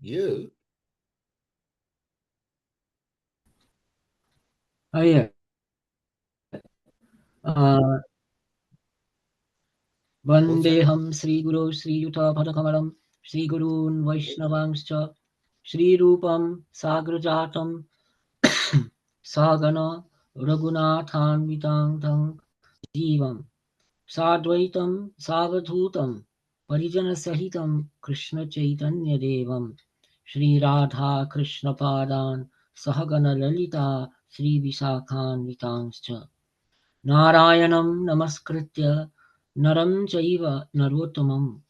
You. Oh yeah. Uh, What's that? Vandeham Sri Guru Sri Yuta Padakamalam Sri Gurun Vaishnavangscha Sri Rupam Sagrajatam Sagana Raghunathan Vitang Jivam Sadvaitam Savadhutam Parijana Sahitam Krishna Chaitanya Devam Sri Radha Krishna Padan Sahagana Lalita Sri Visakhan Vitangscha Narayanam Namaskritya Naram Chaiva Narottamam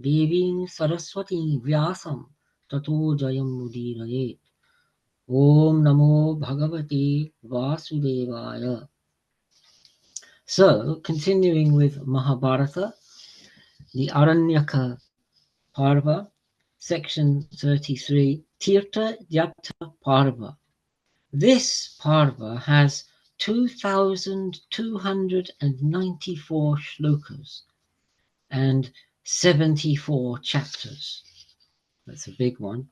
Deving Saraswati Vyasam Tato Jayam Mudirayet Om Namo Bhagavate Vasudevaya. So, continuing with Mahabharata, the Aranyaka Parva, section 33, Tirtha Yatta Parva. This Parva has 2,294 shlokas and 74 chapters. That's a big one.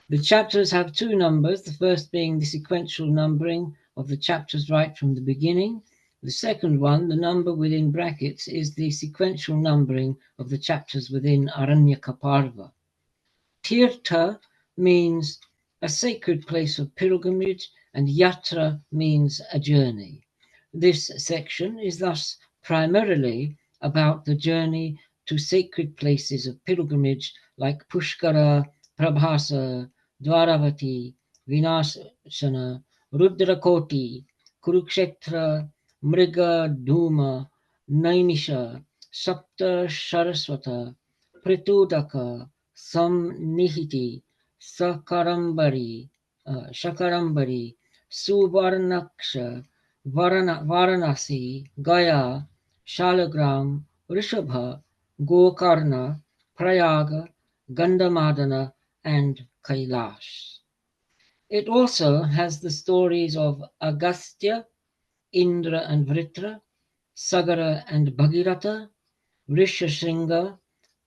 The chapters have two numbers, the first being the sequential numbering of the chapters right from the beginning. The second one, the number within brackets, is the sequential numbering of the chapters within Aranyaka Parva. Tirtha means a sacred place of pilgrimage, and yatra means a journey. This section is thus primarily about the journey to sacred places of pilgrimage like Pushkara, Prabhasa, Dwaravati, Vinashana, Rudrakoti, Kurukshetra, Mriga Duma, Naimisha, Sapta Saraswata, Pritudaka, Samnihiti, Shakarambari, Suvarnaksha, Varanasi, Gaya, Shalagram, Rishabha, Gokarna, Prayaga, Gandamadana, and Kailash. It also has the stories of Agastya, Indra and Vritra, Sagara and Bhagirata, Rishashringa,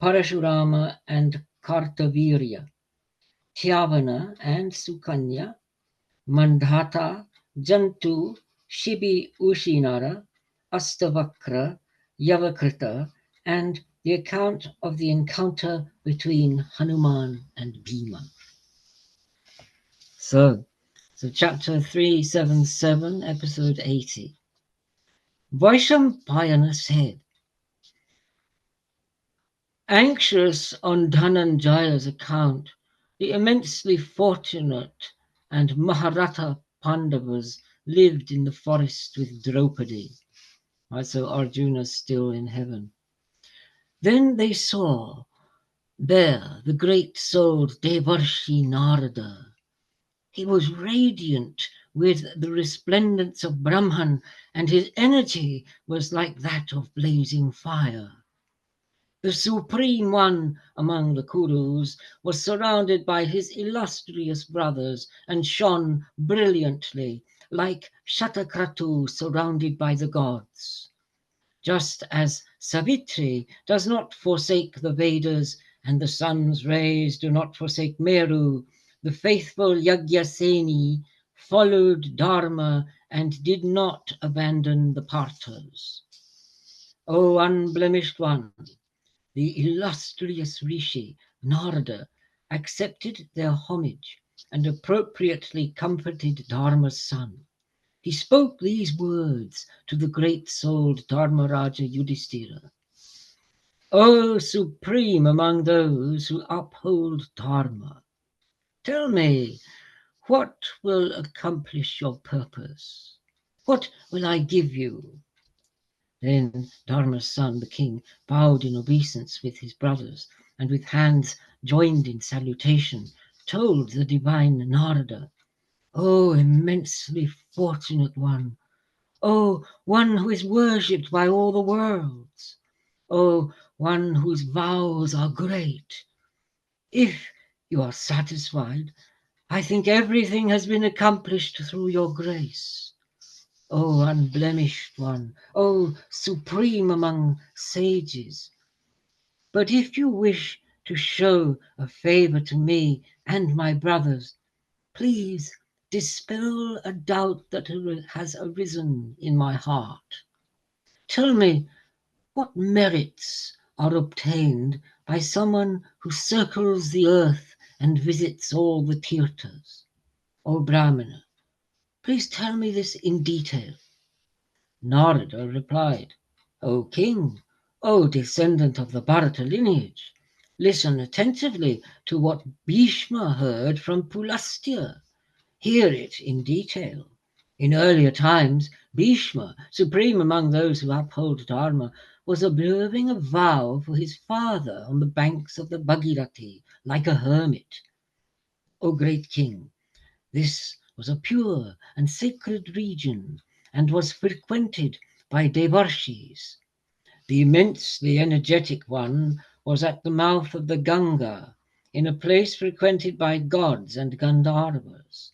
Parashurama and Kartavirya, Tyavana and Sukanya, Mandhata, Jantu, Shibi Ushinara, Astavakra, Yavakrita, and the account of the encounter between Hanuman and Bhima. So chapter 377, episode 80. Vaishampayana said, anxious on Dhananjaya's account, the immensely fortunate and Mahabharata Pandavas lived in the forest with Draupadi. Right, so Arjuna's still in heaven. Then they saw there the great-souled Devarshi Narada. He was radiant with the resplendence of Brahman, and his energy was like that of blazing fire. The Supreme One among the Kurus was surrounded by his illustrious brothers and shone brilliantly like Shatakratu surrounded by the gods. Just as Savitri does not forsake the Vedas and the sun's rays do not forsake Meru, the faithful Yagyaseni followed Dharma and did not abandon the Parthas. O unblemished one, the illustrious Rishi Narada accepted their homage and appropriately comforted Dharma's son. He spoke these words to the great-souled Dharmaraja Yudhishthira. O supreme among those who uphold Dharma, tell me, what will accomplish your purpose? What will I give you? Then Dharma's son, the king, bowed in obeisance with his brothers, and with hands joined in salutation, told the divine Narada, O immensely fortunate one, O one who is worshipped by all the worlds, O one whose vows are great, if you are satisfied, I think everything has been accomplished through your grace. O unblemished one, O supreme among sages, But if you wish to show a favor to me and my brothers, please dispel a doubt that has arisen in my heart. Tell me what merits are obtained by someone who circles the earth and visits all the tirthas. O Brahmana, please tell me this in detail. Narada replied, O king, O descendant of the Bharata lineage, listen attentively to what Bhishma heard from Pulastya. Hear it in detail. In earlier times, Bhishma, supreme among those who uphold Dharma, was observing a vow for his father on the banks of the Bhagirathi, like a hermit. O great king, this was a pure and sacred region and was frequented by Devarshis. The immensely energetic one was at the mouth of the Ganga, in a place frequented by gods and Gandharvas.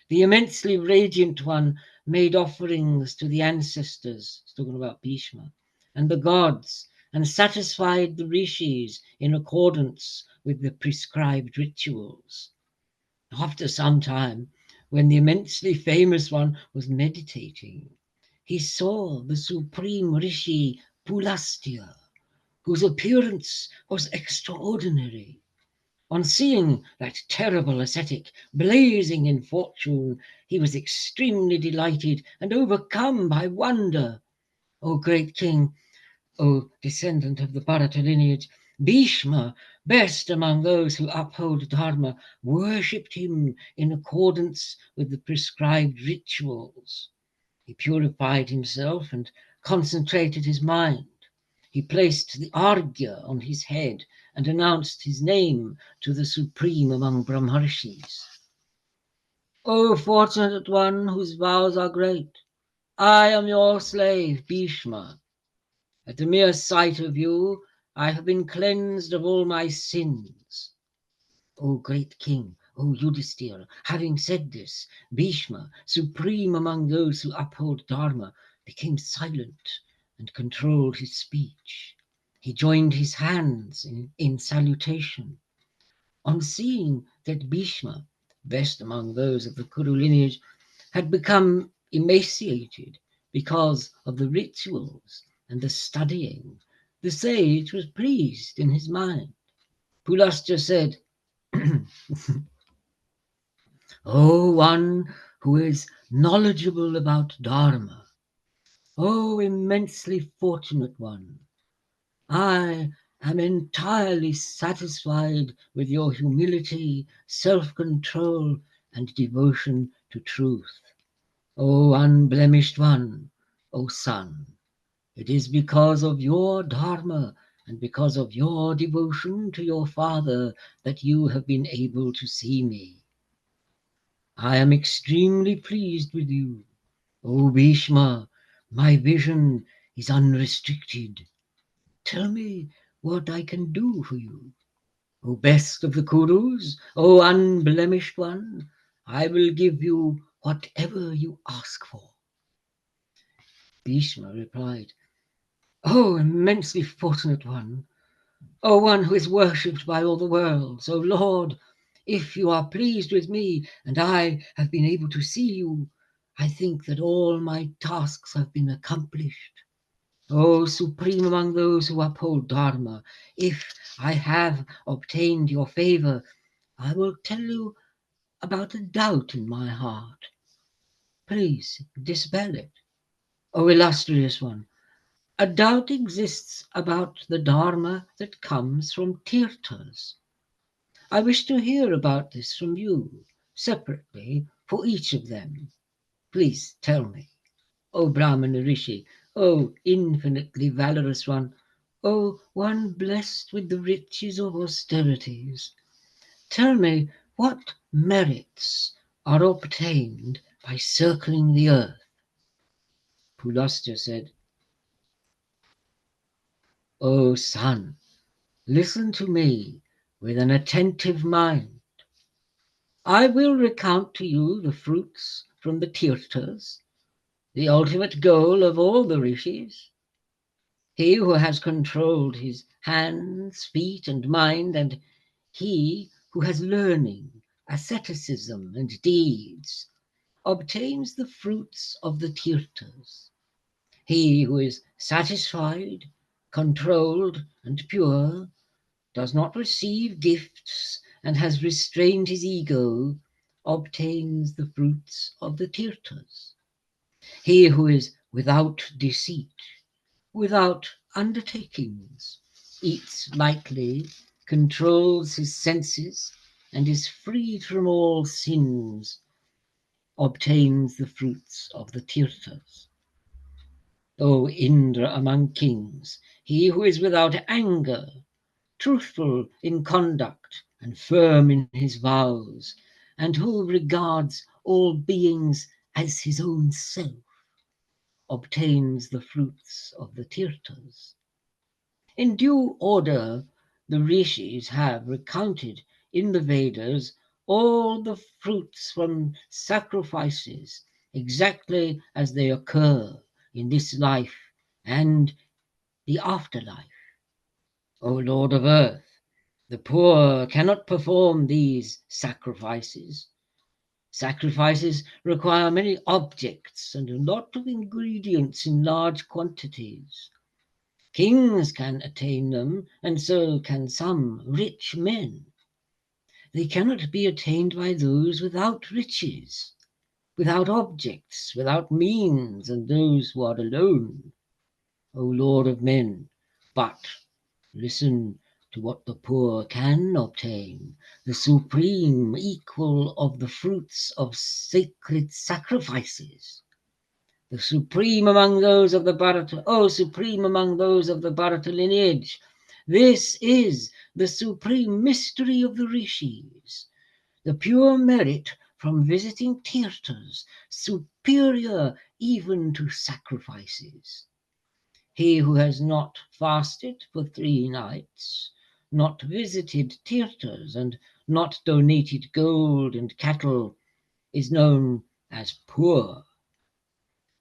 The immensely radiant one made offerings to the ancestors, talking about Bhishma, and the gods, and satisfied the rishis in accordance with the prescribed rituals. After some time, when the immensely famous one was meditating, he saw the supreme rishi Pulastya, whose appearance was extraordinary. On seeing that terrible ascetic blazing in fortune, he was extremely delighted and overcome by wonder. O great king, O descendant of the Bharata lineage, Bhishma, best among those who uphold Dharma, worshipped him in accordance with the prescribed rituals. He purified himself and concentrated his mind. He placed the Argya on his head and announced his name to the supreme among Brahmarshis. O fortunate one whose vows are great, I am your slave, Bhishma. At the mere sight of you, I have been cleansed of all my sins. O great king, O Yudhisthira, having said this, Bhishma, supreme among those who uphold Dharma, became silent and controlled his speech. He joined his hands in salutation. On seeing that Bhishma, best among those of the Kuru lineage, had become emaciated because of the rituals and the studying, the sage was pleased in his mind. Pulastya said, O one who is knowledgeable about Dharma, O immensely fortunate one, I am entirely satisfied with your humility, self-control, and devotion to truth. O unblemished one, O son, it is because of your Dharma and because of your devotion to your father that you have been able to see me. I am extremely pleased with you. O Bhishma, my vision is unrestricted. Tell me what I can do for you. O best of the Kurus, O unblemished one, I will give you whatever you ask for. Bhishma replied, O immensely fortunate one, O one who is worshipped by all the worlds, O Lord, if you are pleased with me and I have been able to see you, I think that all my tasks have been accomplished. O supreme among those who uphold Dharma, if I have obtained your favor, I will tell you about a doubt in my heart. Please dispel it. O illustrious one, a doubt exists about the Dharma that comes from tirthas. I wish to hear about this from you, separately, for each of them. Please tell me. O Brahmana Rishi, O infinitely valorous one, O one blessed with the riches of austerities, tell me what merits are obtained by circling the earth. Pulastya said, O son, listen to me with an attentive mind. I will recount to you the fruits from the tirthas, the ultimate goal of all the rishis. He who has controlled his hands, feet, and mind, and he who has learning, asceticism, and deeds, obtains the fruits of the Tirthas. He who is satisfied, controlled, and pure, does not receive gifts, and has restrained his ego, obtains the fruits of the Tirthas. He who is without deceit, without undertakings, eats lightly, controls his senses, and is free from all sins, obtains the fruits of the Tirthas. O Indra among kings, he who is without anger, truthful in conduct, and firm in his vows, and who regards all beings as his own self, obtains the fruits of the Tirthas. In due order, the rishis have recounted in the Vedas all the fruits from sacrifices exactly as they occur in this life and the afterlife. O Lord of earth, the poor cannot perform these sacrifices. Sacrifices require many objects and a lot of ingredients in large quantities. Kings can attain them, and so can some rich men. They cannot be attained by those without riches, without objects, without means, and those who are alone. O Lord of men, but listen to what the poor can obtain, the supreme equal of the fruits of sacred sacrifices. The supreme among those of the Bharata, supreme among those of the Bharata lineage. This is the supreme mystery of the rishis, the pure merit from visiting Tirthas, superior even to sacrifices. He who has not fasted for 3 nights, not visited Tirthas, and not donated gold and cattle, is known as poor.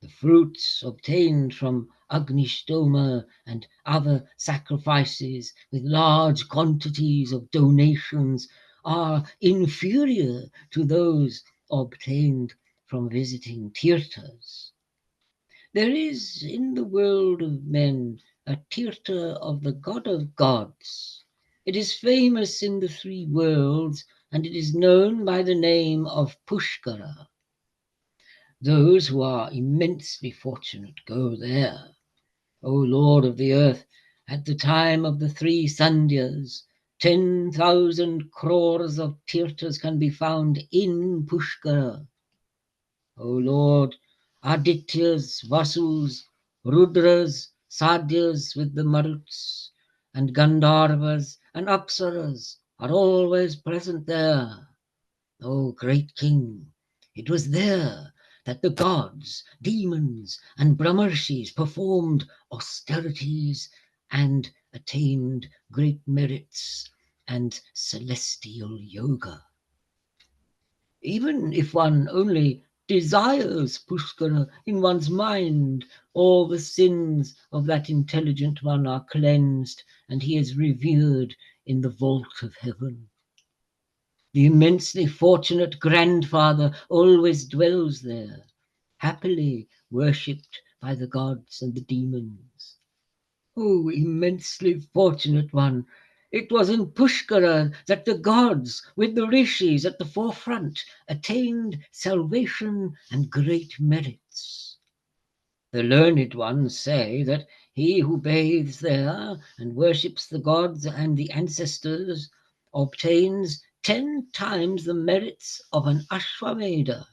The fruits obtained from Agnishtoma and other sacrifices with large quantities of donations are inferior to those obtained from visiting Tirthas. There is in the world of men a Tirtha of the god of gods. It is famous in the 3 worlds, and it is known by the name of Pushkara. Those who are immensely fortunate go there. O Lord of the earth, at the time of the 3 Sandhyas, 10,000 crores of Tirthas can be found in Pushkara. O Lord, Adityas, Vasus, Rudras, Sadhyas with the Maruts, and Gandharvas and Apsaras are always present there. O great king, it was there that the gods, demons, and Brahmarshis performed austerities and attained great merits and celestial yoga. Even if one only desires Pushkara in one's mind, all the sins of that intelligent one are cleansed, and he is revered in the vault of heaven. The immensely fortunate grandfather always dwells there, happily worshipped by the gods and the demons. O immensely fortunate one, it was in Pushkara that the gods, with the rishis at the forefront, attained salvation and great merits. The learned ones say that he who bathes there and worships the gods and the ancestors obtains 10 times the merits of an Ashwamedha.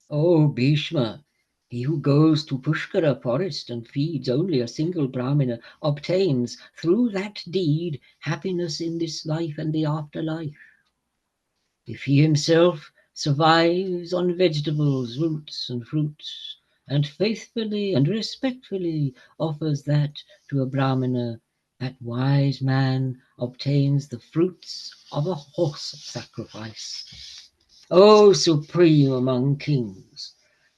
O Bhishma, he who goes to Pushkara forest and feeds only a single Brahmana obtains through that deed happiness in this life and the afterlife. If he himself survives on vegetables, roots, and fruits, and faithfully and respectfully offers that to a Brahmana, that wise man obtains the fruits of a horse sacrifice. O supreme among kings,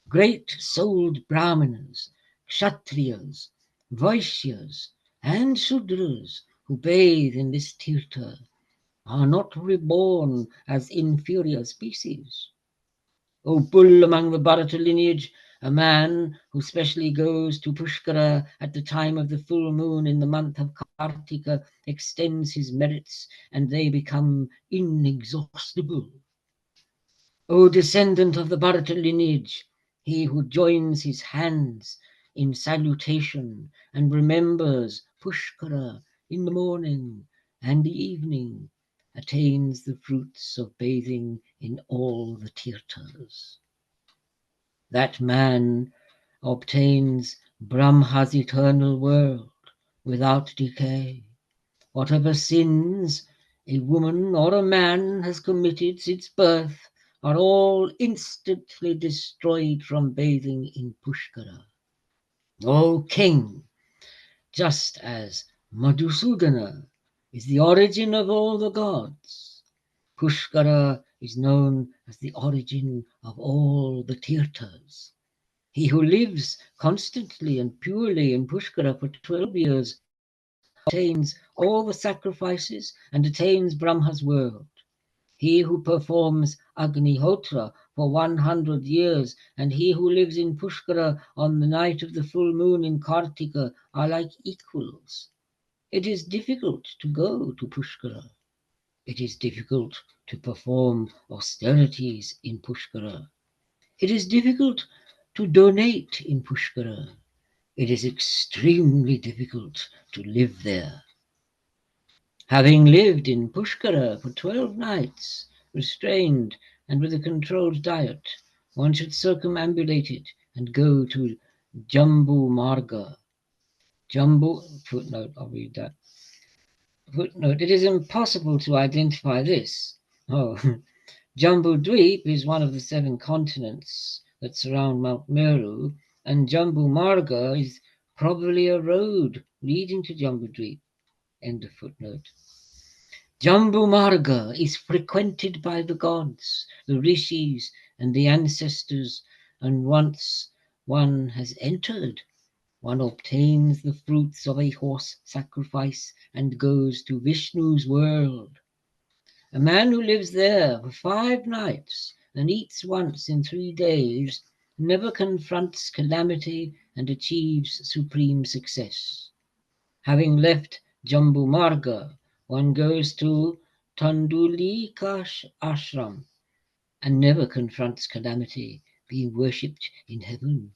great-souled Brahmanas, Kshatriyas, Vaishyas and Sudras who bathe in this tirtha are not reborn as inferior species. O bull among the Bharata lineage, a man who specially goes to Pushkara at the time of the full moon in the month of Kartika extends his merits and they become inexhaustible. O descendant of the Bharata lineage, he who joins his hands in salutation and remembers Pushkara in the morning and the evening attains the fruits of bathing in all the tirthas. That man obtains Brahma's eternal world without decay. Whatever sins a woman or a man has committed since birth are all instantly destroyed from bathing in Pushkara. O king, just as Madhusudana is the origin of all the gods, Pushkara is known as the origin of all the tirthas. He who lives constantly and purely in Pushkara for 12 years obtains all the sacrifices and attains Brahma's world. He who performs Agnihotra for 100 years and he who lives in Pushkara on the night of the full moon in Kartika are like equals. It is difficult to go to Pushkara. It is difficult to perform austerities in Pushkara. It is difficult to donate in Pushkara. It is extremely difficult to live there. Having lived in Pushkara for 12 nights, restrained and with a controlled diet, one should circumambulate it and go to Jambu Marga. Footnote, I'll read that. Footnote, it is impossible to identify this. Oh, Jambu Dweep is one of the 7 continents that surround Mount Meru, and Jambu Marga is probably a road leading to Jambu Dweep. End of footnote. Jambu Marga is frequented by the gods, the rishis, and the ancestors, and once one has entered, one obtains the fruits of a horse sacrifice and goes to Vishnu's world. A man who lives there for 5 nights and eats once in 3 days never confronts calamity and achieves supreme success. Having left Jambu Marga, one goes to Tandulika Ashram and never confronts calamity, being worshipped in heaven.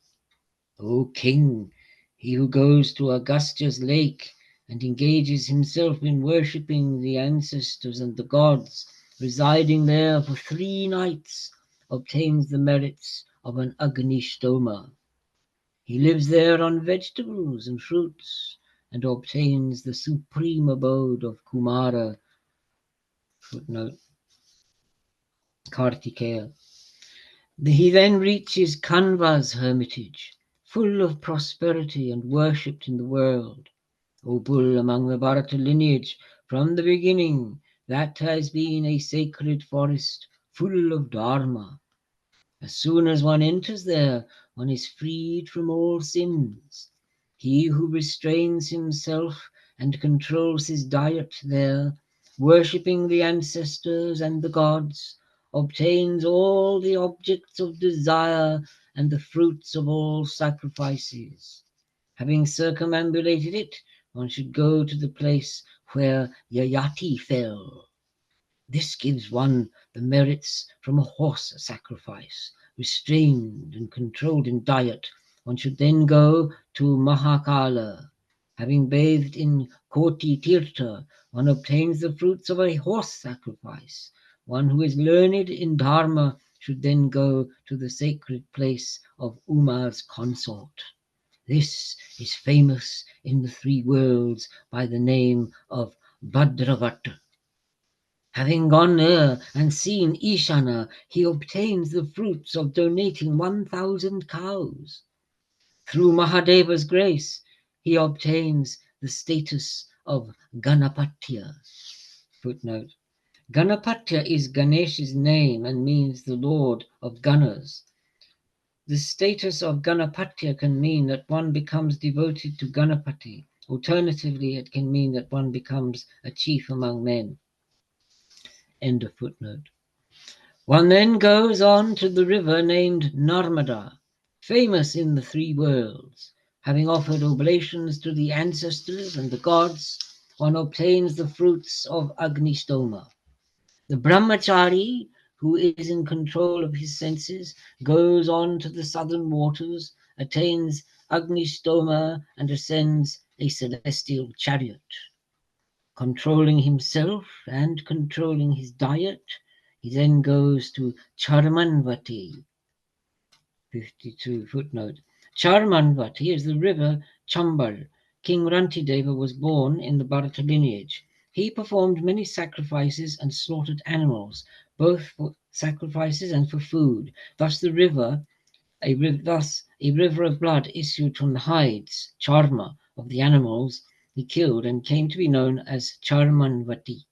O king, he who goes to Agastya's lake and engages himself in worshipping the ancestors and the gods, residing there for 3 nights, obtains the merits of an Agnishtoma. He lives there on vegetables and fruits and obtains the supreme abode of Kumara. Footnote, Kartikeya. He then reaches Kanva's hermitage, full of prosperity and worshipped in the world. O bull among the Bharata lineage, from the beginning that has been a sacred forest full of dharma. As soon as one enters there, one is freed from all sins. He who restrains himself and controls his diet there, worshipping the ancestors and the gods, obtains all the objects of desire and the fruits of all sacrifices. Having circumambulated it, one should go to the place where Yayati fell. This gives one the merits from a horse sacrifice. Restrained and controlled in diet, one should then go to Mahakala. Having bathed in Koti Tirtha, one obtains the fruits of a horse sacrifice. One who is learned in Dharma should then go to the sacred place of Uma's consort. This is famous in the 3 worlds by the name of Bhadravata. Having gone there and seen Ishana, he obtains the fruits of donating 1,000 cows. Through Mahadeva's grace, he obtains the status of Ganapatya. Footnote. Ganapatya is Ganesh's name and means the Lord of Ganas. The status of Ganapatya can mean that one becomes devoted to Ganapati. Alternatively, it can mean that one becomes a chief among men. End of footnote. One then goes on to the river named Narmada, famous in the three worlds. Having offered oblations to the ancestors and the gods, one obtains the fruits of Agnistoma. The brahmachari, who is in control of his senses, goes on to the southern waters, attains Agnistoma, and ascends a celestial chariot. Controlling himself and controlling his diet, he then goes to Charmanvati. 52 footnote. Charmanvati is the river Chambal. King Rantideva was born in the Bharata lineage. He performed many sacrifices and slaughtered animals, both for sacrifices and for food. Thus a river of blood issued from the hides, charma, of the animals he killed and came to be known as Charmanvati.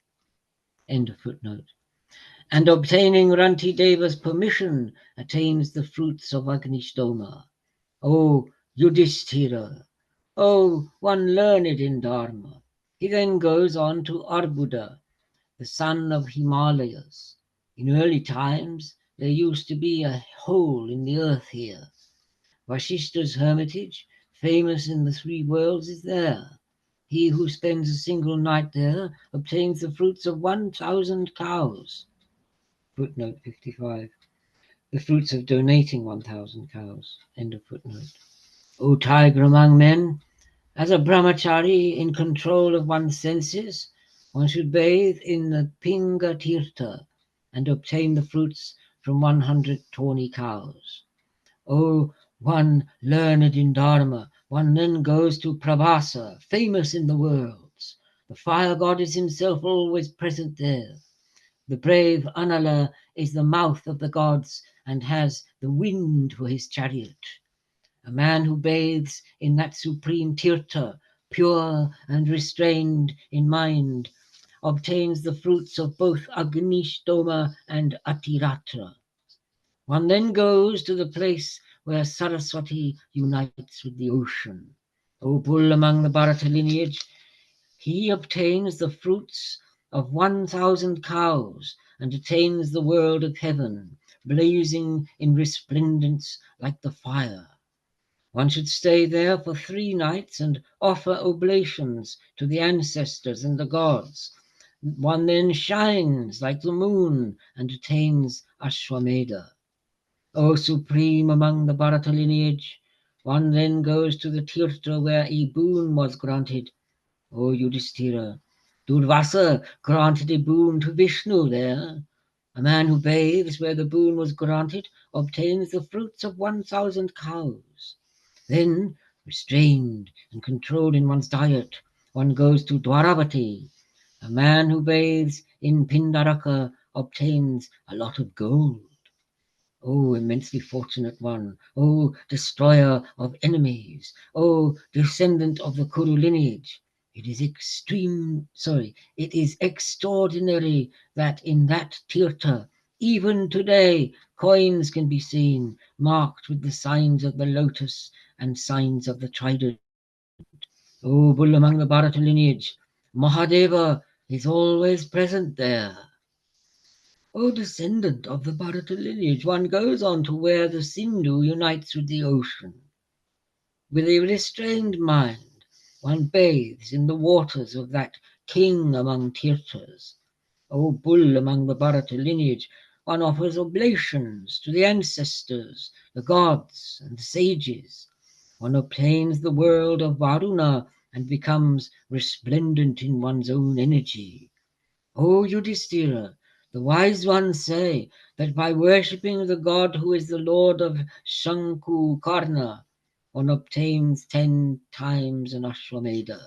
End of footnote. And obtaining Rantideva's permission attains the fruits of Agnishtoma. O Yudhishthira, O one learned in Dharma. He then goes on to Arbuda, the son of Himalayas. In early times there used to be a hole in the earth here. Vashishta's hermitage, famous in the three worlds, is there. He who spends a single night there obtains the fruits of 1,000 cows. Footnote 55. The fruits of donating 1,000 cows. End of footnote. O tiger among men, as a brahmachari in control of one's senses, one should bathe in the Pinga Tirtha and obtain the fruits from 100 tawny cows. O one learned in Dharma, one then goes to Prabhasa, famous in the worlds. The fire god is himself always present there. The brave Anala is the mouth of the gods and has the wind for his chariot. A man who bathes in that supreme Tirtha, pure and restrained in mind, obtains the fruits of both Agnishtoma and Atiratra. One then goes to the place where Saraswati unites with the ocean. O bull among the Bharata lineage, he obtains the fruits of 1,000 cows and attains the world of heaven, blazing in resplendence like the fire. One should stay there for 3 nights and offer oblations to the ancestors and the gods. One then shines like the moon and attains Ashwamedha. O supreme among the Bharata lineage, one then goes to the Tirtha where a boon was granted. O Yudhishthira, Durvasa granted a boon to Vishnu there. A man who bathes where the boon was granted obtains the fruits of 1,000 cows. Then, restrained and controlled in one's diet, one goes to Dwaravati. A man who bathes in Pindaraka obtains a lot of gold. O immensely fortunate one, O destroyer of enemies, O descendant of the Kuru lineage, it is extraordinary that in that Tirtha, even today, coins can be seen marked with the signs of the lotus and signs of the trident. O bull among the Bharata lineage, Mahadeva is always present there. O descendant of the Bharata lineage, one goes on to where the Sindhu unites with the ocean. With a restrained mind, one bathes in the waters of that king among Tirthas. O bull among the Bharata lineage, one offers oblations to the ancestors, the gods, and the sages. One obtains the world of Varuna and becomes resplendent in one's own energy. O Yudhishthira, the wise ones say that by worshipping the god who is the lord of Shanku Karna, one obtains 10 times an Ashwamedha.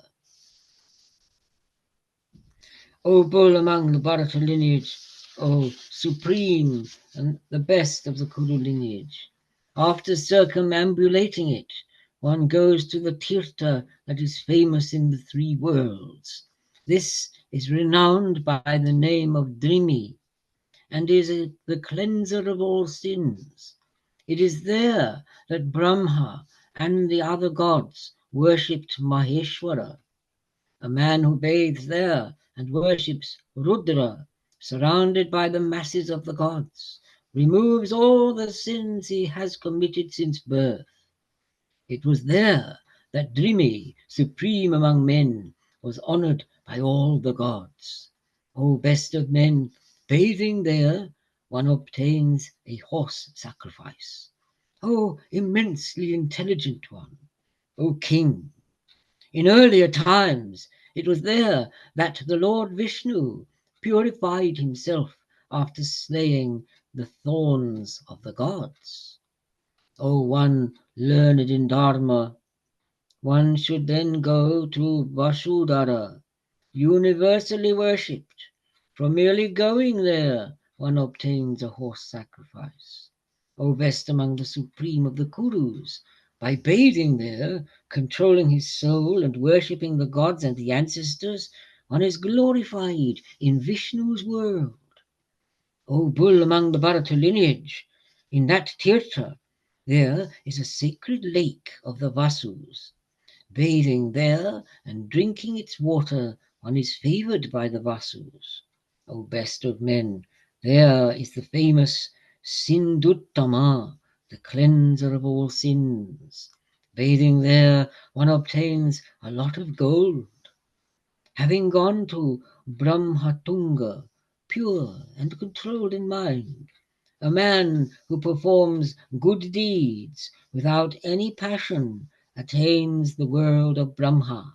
O bull among the Bharata lineage, O supreme and the best of the Kuru lineage, after circumambulating it, one goes to the Tirtha that is famous in the 3 worlds. This is renowned by the name of Drimi and is the cleanser of all sins. It is there that Brahma and the other gods worshipped Maheshwara. A man who bathes there and worships Rudra, surrounded by the masses of the gods, removes all the sins he has committed since birth. It was there that Drimi, supreme among men, was honored by all the gods. O best of men, bathing there, one obtains a horse sacrifice. O immensely intelligent one, O king, in earlier times it was there that the Lord Vishnu purified himself after slaying the thorns of the gods. O one learned in Dharma, one should then go to Vasudhara, universally worshipped. From merely going there, one obtains a horse sacrifice. O best among the supreme of the Kurus, by bathing there, controlling his soul and worshipping the gods and the ancestors, one is glorified in Vishnu's world. O bull among the Bharata lineage, in that Tirtha, there is a sacred lake of the Vasus. Bathing there and drinking its water, one is favored by the Vasus. O best of men, there is the famous Sinduttama, the cleanser of all sins. Bathing there, one obtains a lot of gold. Having gone to Brahmatunga, pure and controlled in mind, a man who performs good deeds without any passion attains the world of Brahma.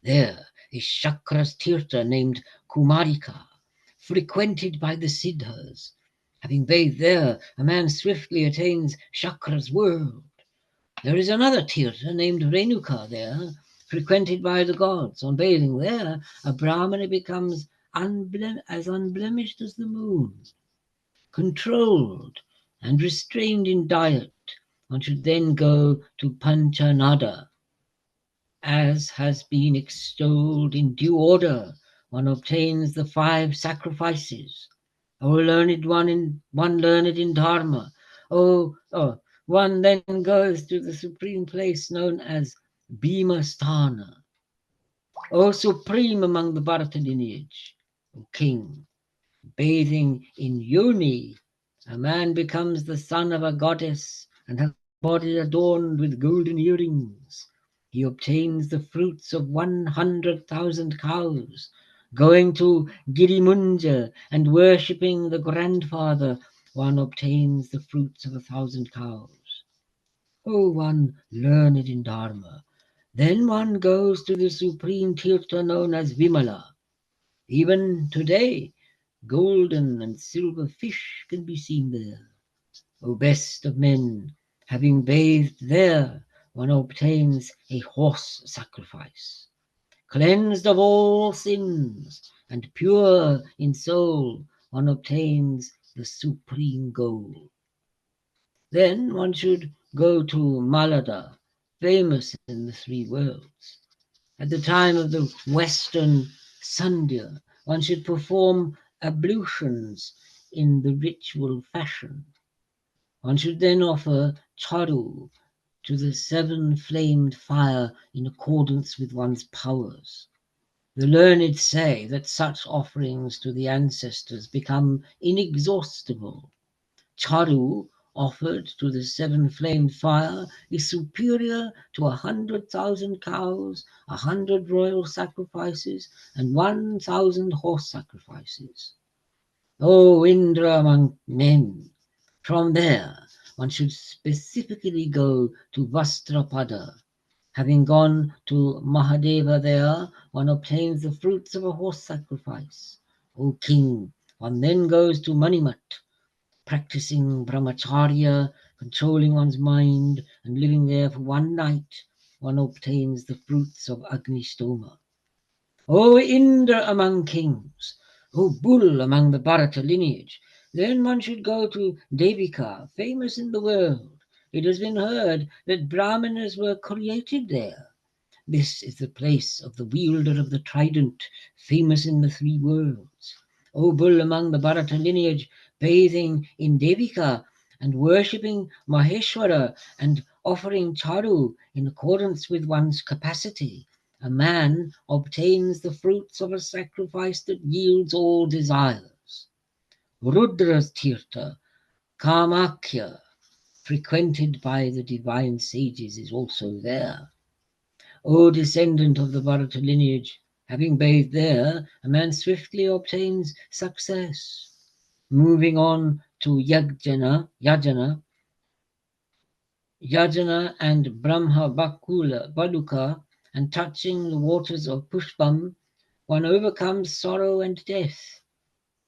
There is Shakra's Tirtha named Kumarika, frequented by the Siddhas. Having bathed there, a man swiftly attains Shakra's world. There is another Tirtha named Renuka there, frequented by the gods. On bathing there, a Brahmana becomes as unblemished as the moon. Controlled and restrained in diet, one should then go to Panchanada. As has been extolled in due order, one obtains the 5 sacrifices. O one learned in Dharma, one then goes to the supreme place known as Bhima Sthana. O supreme among the Bharata lineage, O king, bathing in Yoni, a man becomes the son of a goddess and has a body adorned with golden earrings. He obtains the fruits of 100,000 cows. Going to Girimunja and worshipping the grandfather, one obtains the fruits of 1,000 cows. O one learned in Dharma, then one goes to the supreme Tirtha known as Vimala. Even today, golden and silver fish can be seen there. O best of men, having bathed there, one obtains a horse sacrifice. Cleansed of all sins and pure in soul, one obtains the supreme goal. Then one should go to Malada, famous in the 3 worlds. At the time of the Western Sandhya, one should perform ablutions in the ritual fashion. One should then offer charu to the 7-flamed fire in accordance with one's powers. The learned say that such offerings to the ancestors become inexhaustible. Charu offered to the 7-flamed fire is superior to 100,000 cows, 100 royal sacrifices, and 1,000 horse sacrifices. O Indra among men, from there one should specifically go to Vastrapada. Having gone to Mahadeva there, one obtains the fruits of a horse sacrifice. O king, one then goes to Manimat. Practicing brahmacharya, controlling one's mind, and living there for 1 night, one obtains the fruits of Agnistoma. O Indra among kings, O bull among the Bharata lineage, then one should go to Devika, famous in the world. It has been heard that Brahmanas were created there. This is the place of the wielder of the trident, famous in the 3 worlds. O bull among the Bharata lineage, bathing in Devika, and worshipping Maheshwara and offering charu in accordance with one's capacity, a man obtains the fruits of a sacrifice that yields all desires. Rudra's Tirtha, Kamakhya, frequented by the divine sages, is also there. O descendant of the Bharata lineage, having bathed there, a man swiftly obtains success. Moving on to Yajana and Brahma Baluka, and touching the waters of Pushpam, one overcomes sorrow and death.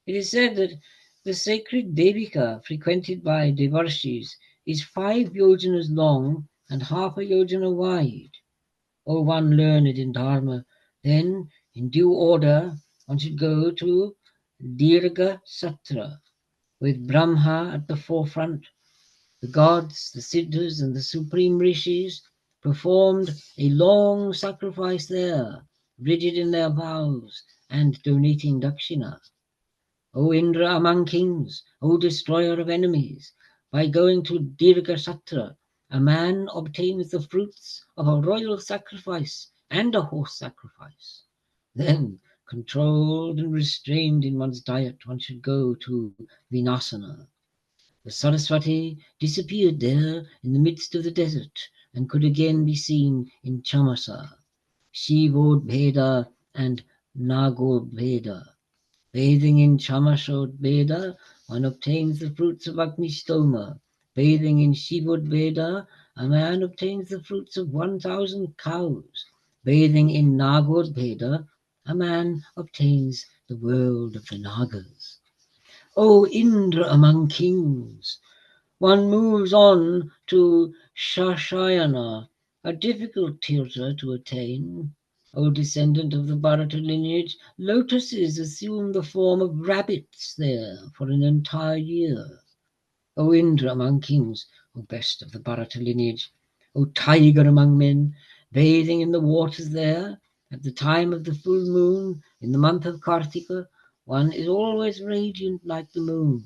It is said that the sacred Devika, frequented by Devarshis, is 5 yojanas long and half a yojana wide. O one learned in Dharma, then in due order one should go to Dirga Satra, with Brahma at the forefront. The gods, the siddhas, and the supreme rishis performed a long sacrifice there, rigid in their vows and donating dakshina. O Indra among kings, O destroyer of enemies, by going to Dirga Satra, a man obtains the fruits of a royal sacrifice and a horse sacrifice. Then, controlled and restrained in one's diet, one should go to Vinasana. The Saraswati disappeared there in the midst of the desert and could again be seen in Chamasa, Shivodbheda and Nagodbheda. Bathing in Chamashodbheda, one obtains the fruits of Agnistoma. Bathing in Shivodbheda, a man obtains the fruits of 1,000 cows. Bathing in Nagodbheda, a man obtains the world of the Nagas. O Indra among kings! One moves on to Shashayana, a difficult tirtha to attain. O descendant of the Bharata lineage, lotuses assume the form of rabbits there for an entire year. O Indra among kings, O best of the Bharata lineage, O tiger among men, bathing in the waters there, at the time of the full moon, in the month of Kartika, one is always radiant like the moon.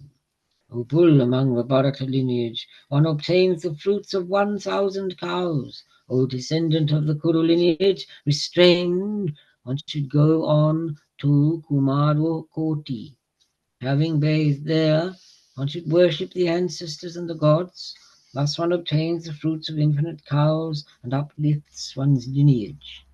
O bull among the Bharata lineage, one obtains the fruits of 1,000 cows. O descendant of the Kuru lineage, restrained, one should go on to Kumaro Koti. Having bathed there, one should worship the ancestors and the gods. Thus one obtains the fruits of infinite cows and uplifts one's lineage.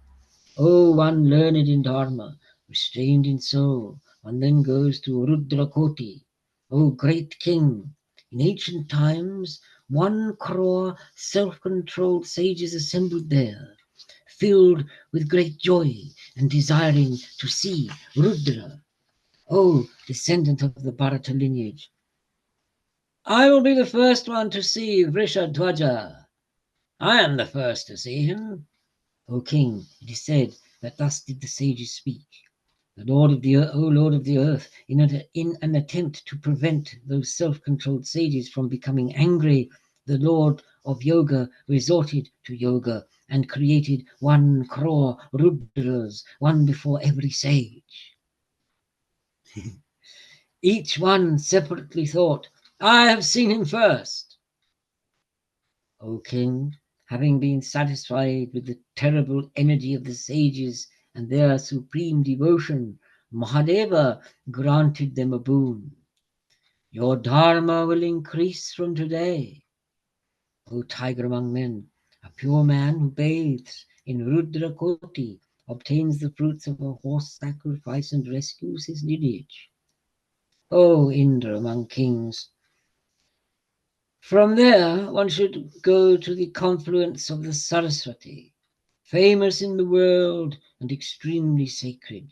O one learned in Dharma, restrained in soul, one then goes to Rudrakoti. O great king, in ancient times 1 crore self-controlled sages assembled there, filled with great joy and desiring to see Rudra. O descendant of the Bharata lineage, I will be the first one to see Vrishadhwaja. I am the first to see him. O king, it is said that thus did the sages speak. The Lord of the earth, O Lord of the earth, in an attempt to prevent those self-controlled sages from becoming angry, the Lord of yoga resorted to yoga and created 1 crore Rudras, one before every sage. Each one separately thought, I have seen him first. O king, having been satisfied with the terrible energy of the sages and their supreme devotion, Mahadeva granted them a boon. Your dharma will increase from today. O tiger among men, a pure man who bathes in Rudra Koti obtains the fruits of a horse sacrifice and rescues his lineage. O Indra among kings, from there one should go to the confluence of the Saraswati, famous in the world and extremely sacred.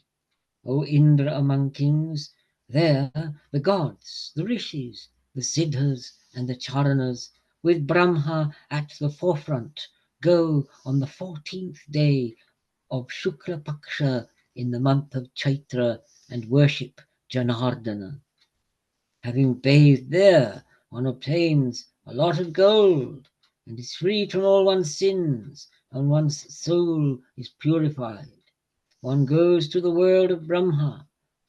O Indra among kings, there the gods, the rishis, the siddhas and the charanas, with Brahma at the forefront, go on the 14th day of Shukla Paksha in the month of Chaitra and worship Janardana. Having bathed there, one obtains a lot of gold and is freed from all one's sins, and one's soul is purified. One goes to the world of Brahma,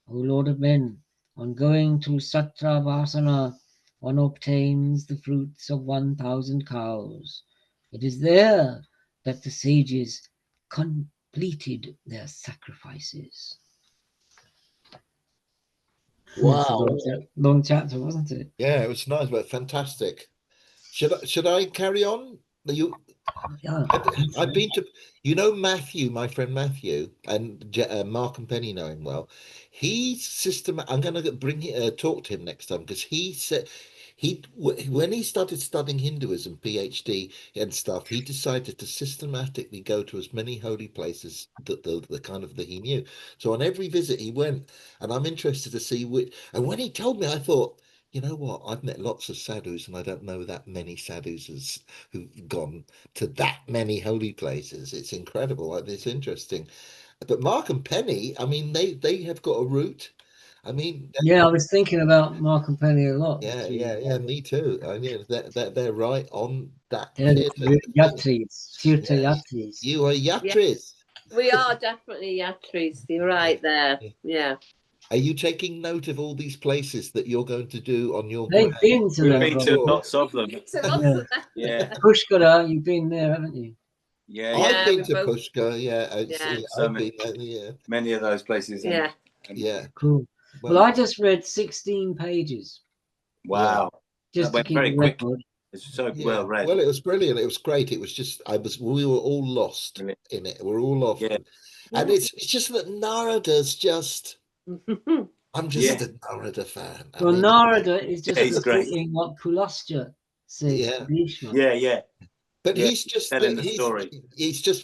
O Lord of men. On going to Satravasana, one obtains the fruits of 1,000 cows. It is there that the sages completed their sacrifices. It's a Wow. long chapter, wasn't it? Yeah, it was nice, but fantastic. Should I carry on? You Yeah. I've been to, Matthew, my friend Matthew, and Mark and Penny know him well. He's system. I'm going to talk to him next time because he said when he started studying Hinduism, PhD and stuff, he decided to systematically go to as many holy places that the kind of that he knew. So on every visit he went, and I'm interested to see which. And when he told me, I thought, you know what? I've met lots of sadhus, and I don't know that many sadhus who've gone to that many holy places. It's incredible. It's interesting. But Mark and Penny, I mean, they have got a route. I mean, Yeah, I was thinking about Mark and Penny a lot yeah, this week. yeah, yeah, me too. I mean, they're right on that They're theatre thing. yatris, Tirtha Yeah, yatris. you are yatris. Yes, we are definitely Yatris. You're right there. Yeah. Yeah. Are you taking note of all these places that you're going to do on your They've grand been to We've them, been to Robert. lots of them. So lots Yeah. of that. Yeah, Pushkara, you've been there, haven't you? yeah, I've Yeah, been we to both. Pushkar, yeah, Yeah. So I've been there, yeah, many of those places. Yeah. yeah. Cool. Well, Well, I just read 16 pages yeah. Wow, just that to went keep very a quick. record. It's so Yeah, well read. well, it was brilliant. It was great. It was just, we were all lost Brilliant. in it. We're all lost, Yeah, and Yeah. it's just that Narada's just. I'm just yeah, a Narada fan. I Well, mean, Narada is just yeah. He's great. repeating what Pulastya said to yeah, Bhishma. Yeah, yeah, but yeah. he's just Telling the story.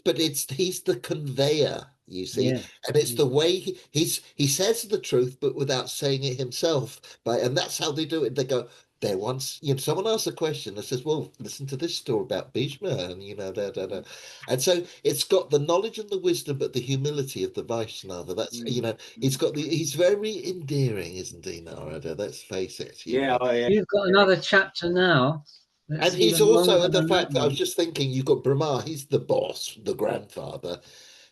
but he's the conveyor, you see, Yeah. and it's the way he says the truth, but without saying it himself. And that's how they do it. They go there once, someone asks a question that says, "Well, listen to this story about Bhishma," and and so it's got the knowledge and the wisdom, but the humility of the Vaishnava. That's he's very endearing, isn't he, Narada? Let's face it, Yeah, oh, yeah. You've got another chapter now And that's he's even also longer the than that fact that I was one. just thinking, you've got Brahma, he's the boss, the grandfather,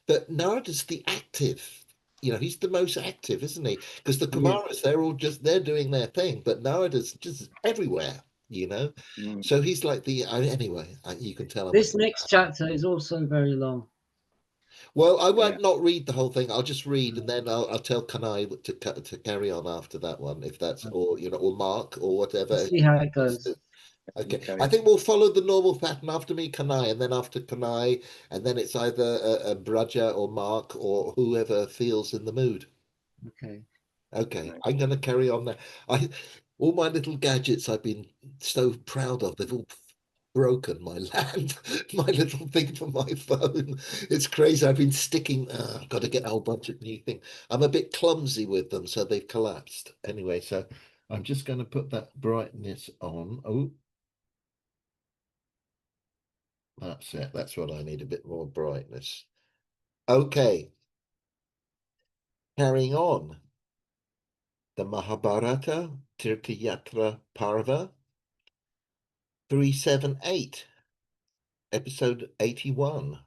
but Narada's the active. He's the most active, isn't he? Because the Yeah. Kumaras, they're doing their thing, but Narada's just everywhere, you know. Mm. So he's like anyway. You can tell This next chapter is also very long. Well, I Yeah. won't not read the whole thing. I'll just read, and then I'll tell Kanai to carry on after that one, if that's or Mark or whatever. Let's see how it goes. Okay, Okay. I think we'll follow the normal pattern. After me, Kanai, and then after Kanai, and then it's either a Braja or Mark or whoever feels in the mood. Okay. Okay, I'm going to carry on there. All my little gadgets I've been so proud of, they've all broken my land, my little thing for my phone. It's crazy. I've been sticking, I've got to get a whole bunch of new things. I'm a bit clumsy with them, so they've collapsed. Anyway, so I'm just going to put that brightness on. Oh, that's it. That's what I need, a bit more brightness. Okay. Carrying on. The Mahabharata Tirthayatra Parva 378, episode 81.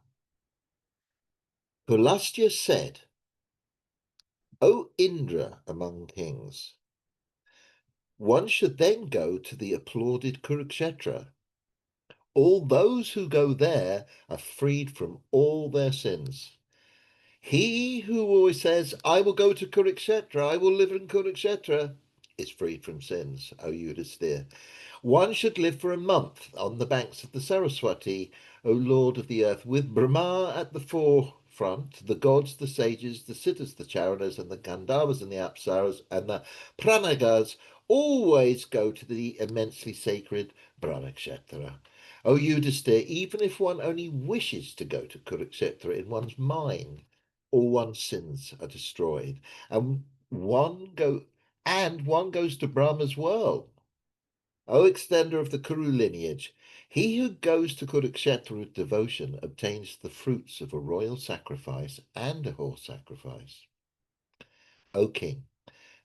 Pulastya said, O Indra among kings, one should then go to the applauded Kurukshetra. All those who go there are freed from all their sins. He who always says, I will go to Kurukshetra, I will live in Kurukshetra, is freed from sins, O Yudhisthira. One should live for a month on the banks of the Saraswati, O Lord of the earth, with Brahma at the forefront, the gods, the sages, the siddhas, the charanas, and the Gandharvas and the Apsaras, and the Pranagas always go to the immensely sacred Brahmakshetra. O Yudhisthira, even if one only wishes to go to Kurukshetra in one's mind, all one's sins are destroyed, and one goes to Brahma's world. O extender of the Kuru lineage, he who goes to Kurukshetra with devotion obtains the fruits of a royal sacrifice and a horse sacrifice. O king,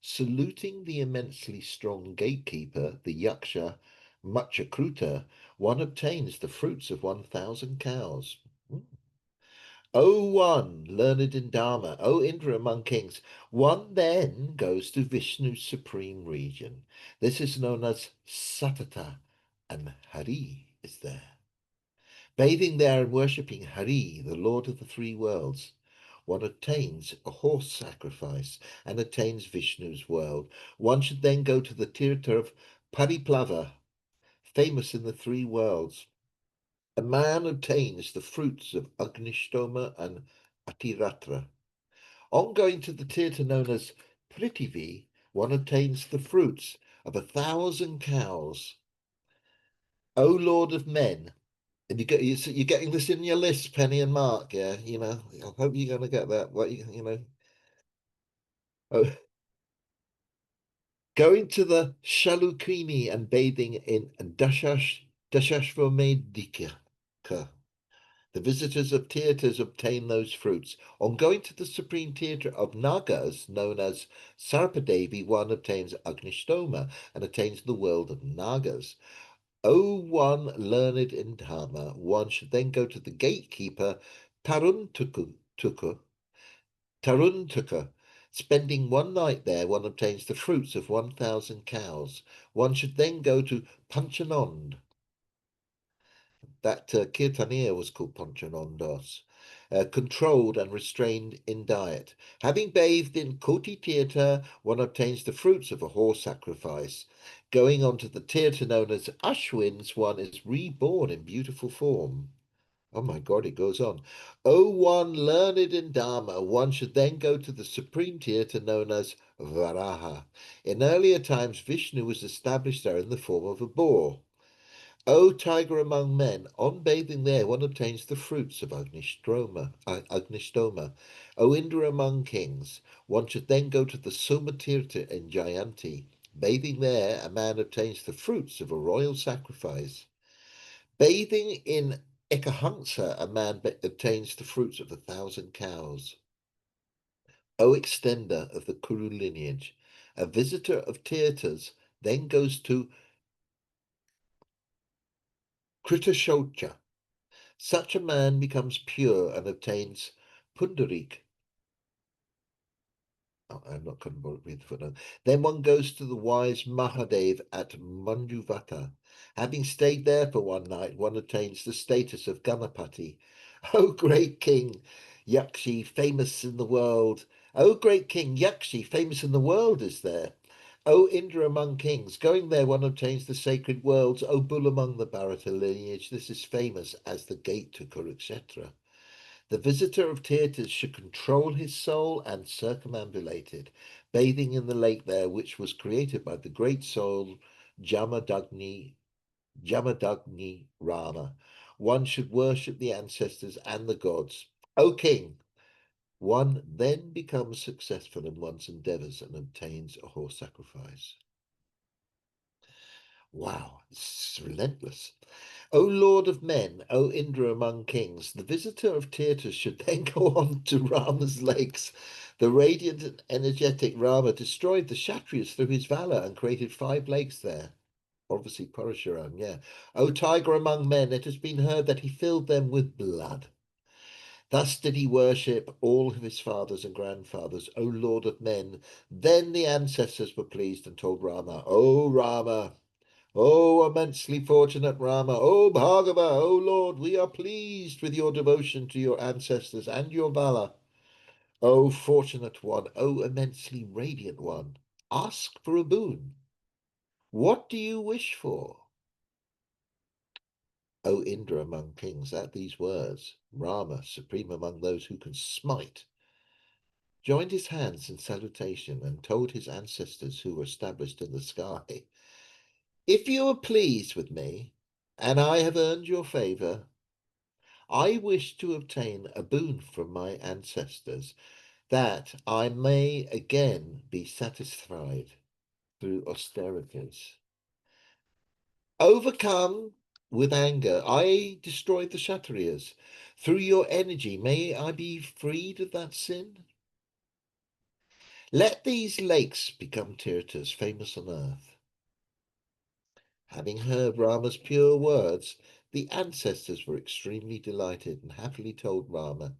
saluting the immensely strong gatekeeper, the Yaksha Machakruta, one obtains the fruits of 1,000 cows. O one learned in Dharma, O Indra among kings, one then goes to Vishnu's supreme region. This is known as Satata, and Hari is there. Bathing there and worshipping Hari, the Lord of the three worlds, one attains a horse sacrifice and attains Vishnu's world. One should then go to the Tirtha of Pariplava, famous in the three worlds. A man obtains the fruits of Agnishtoma and Atiratra. On going to the Tirtha known as Prithvi, one obtains the fruits of 1,000 cows. O Lord of men, and you're getting this in your list, Penny and Mark, yeah? I hope you're going to get that. Oh, going to the Shalukini and bathing in Dashashvamedika. The visitors of Tirthas obtain those fruits. On going to the supreme Tirtha of Nagas, known as Sarpadevi, one obtains Agnishtoma and attains the world of Nagas. O one learned in Dharma, one should then go to the gatekeeper Taruntaka. Spending one night there, one obtains the fruits of 1,000 cows. One should then go to Panchanond. That Kirtaniya was called Panchanondas. Controlled and restrained in diet. Having bathed in Koti Tirtha, one obtains the fruits of a horse sacrifice. Going on to the Tirtha known as Ashwins, one is reborn in beautiful form. Oh my God, it goes on. O one learned in Dharma, one should then go to the supreme Tirtha known as Varaha. In earlier times, Vishnu was established there in the form of a boar. O tiger among men, on bathing there one obtains the fruits of Agnishtoma. O Indra among kings, one should then go to the Somatirtha in Jayanti. Bathing there, a man obtains the fruits of a royal sacrifice. Bathing in Ekahamsa, a man obtains the fruits of 1,000 cows. O extender of the Kuru lineage, a visitor of Tirthas then goes to Kritashocha. Such a man becomes pure and obtains Pundarik. Oh, I'm not going to read the footnote. Then one goes to the wise Mahadev at Manjuvata. Having stayed there for one night, one attains the status of Ganapati. O great king, Yakshi, famous in the world. O great king, Yakshi, famous in the world is there. O Indra among kings, going there one obtains the sacred worlds. O bull among the Bharata lineage, this is famous as the gate to Kurukshetra. The visitor of Tirthas should control his soul and circumambulate it, bathing in the lake there, which was created by the great soul Jamadagni Rama. One should worship the ancestors and the gods. O king, one then becomes successful in one's endeavors and obtains a horse sacrifice. Wow, it's relentless. O Lord of men, O Indra among kings, the visitor of Tirthas should then go on to Rama's lakes. The radiant and energetic Rama destroyed the Kshatriyas through his valor and created 5 lakes there. Obviously Parashuram, yeah. O tiger among men, it has been heard that he filled them with blood. Thus did he worship all of his fathers and grandfathers, O Lord of men. Then the ancestors were pleased and told Rama, O Rama, O immensely fortunate Rama, O Bhargava, O Lord, we are pleased with your devotion to your ancestors and your valor. O fortunate one, O immensely radiant one, ask for a boon. What do you wish for? O Indra among kings, at these words, Rama, supreme among those who can smite, joined his hands in salutation and told his ancestors who were established in the sky, if you are pleased with me, and I have earned your favor, I wish to obtain a boon from my ancestors, that I may again be satisfied through austerities. Overcome with anger, I destroyed the Kshatriyas. Through your energy, may I be freed of that sin? Let these lakes become Tirthas, famous on earth. Having heard Rama's pure words, the ancestors were extremely delighted and happily told Rama,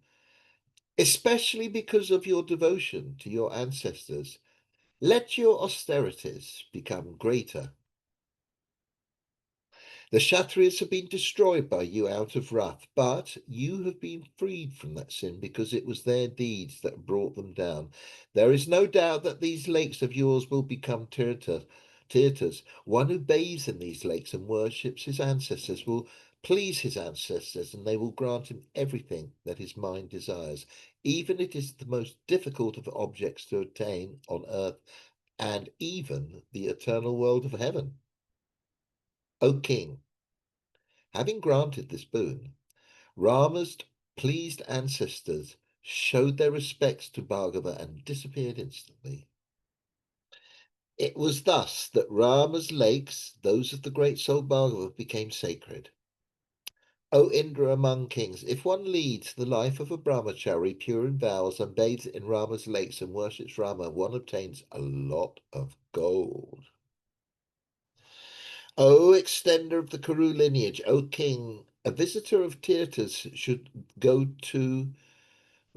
especially because of your devotion to your ancestors. Let your austerities become greater. The Kshatriyas have been destroyed by you out of wrath, but you have been freed from that sin because it was their deeds that brought them down. There is no doubt that these lakes of yours will become tirtas. One who bathes in these lakes and worships his ancestors will please his ancestors, and they will grant him everything that his mind desires. Even it is the most difficult of objects to attain on earth, and even the eternal world of heaven. O king, having granted this boon, Rama's pleased ancestors showed their respects to Bhargava and disappeared instantly. It was thus that Rama's lakes, those of the great soul Bhargava, became sacred. O Indra among kings, if one leads the life of a brahmachari, pure in vows, and bathes in Rama's lakes and worships Rama, one obtains a lot of gold. O extender of the Kuru lineage, O king, a visitor of Tirthas should go to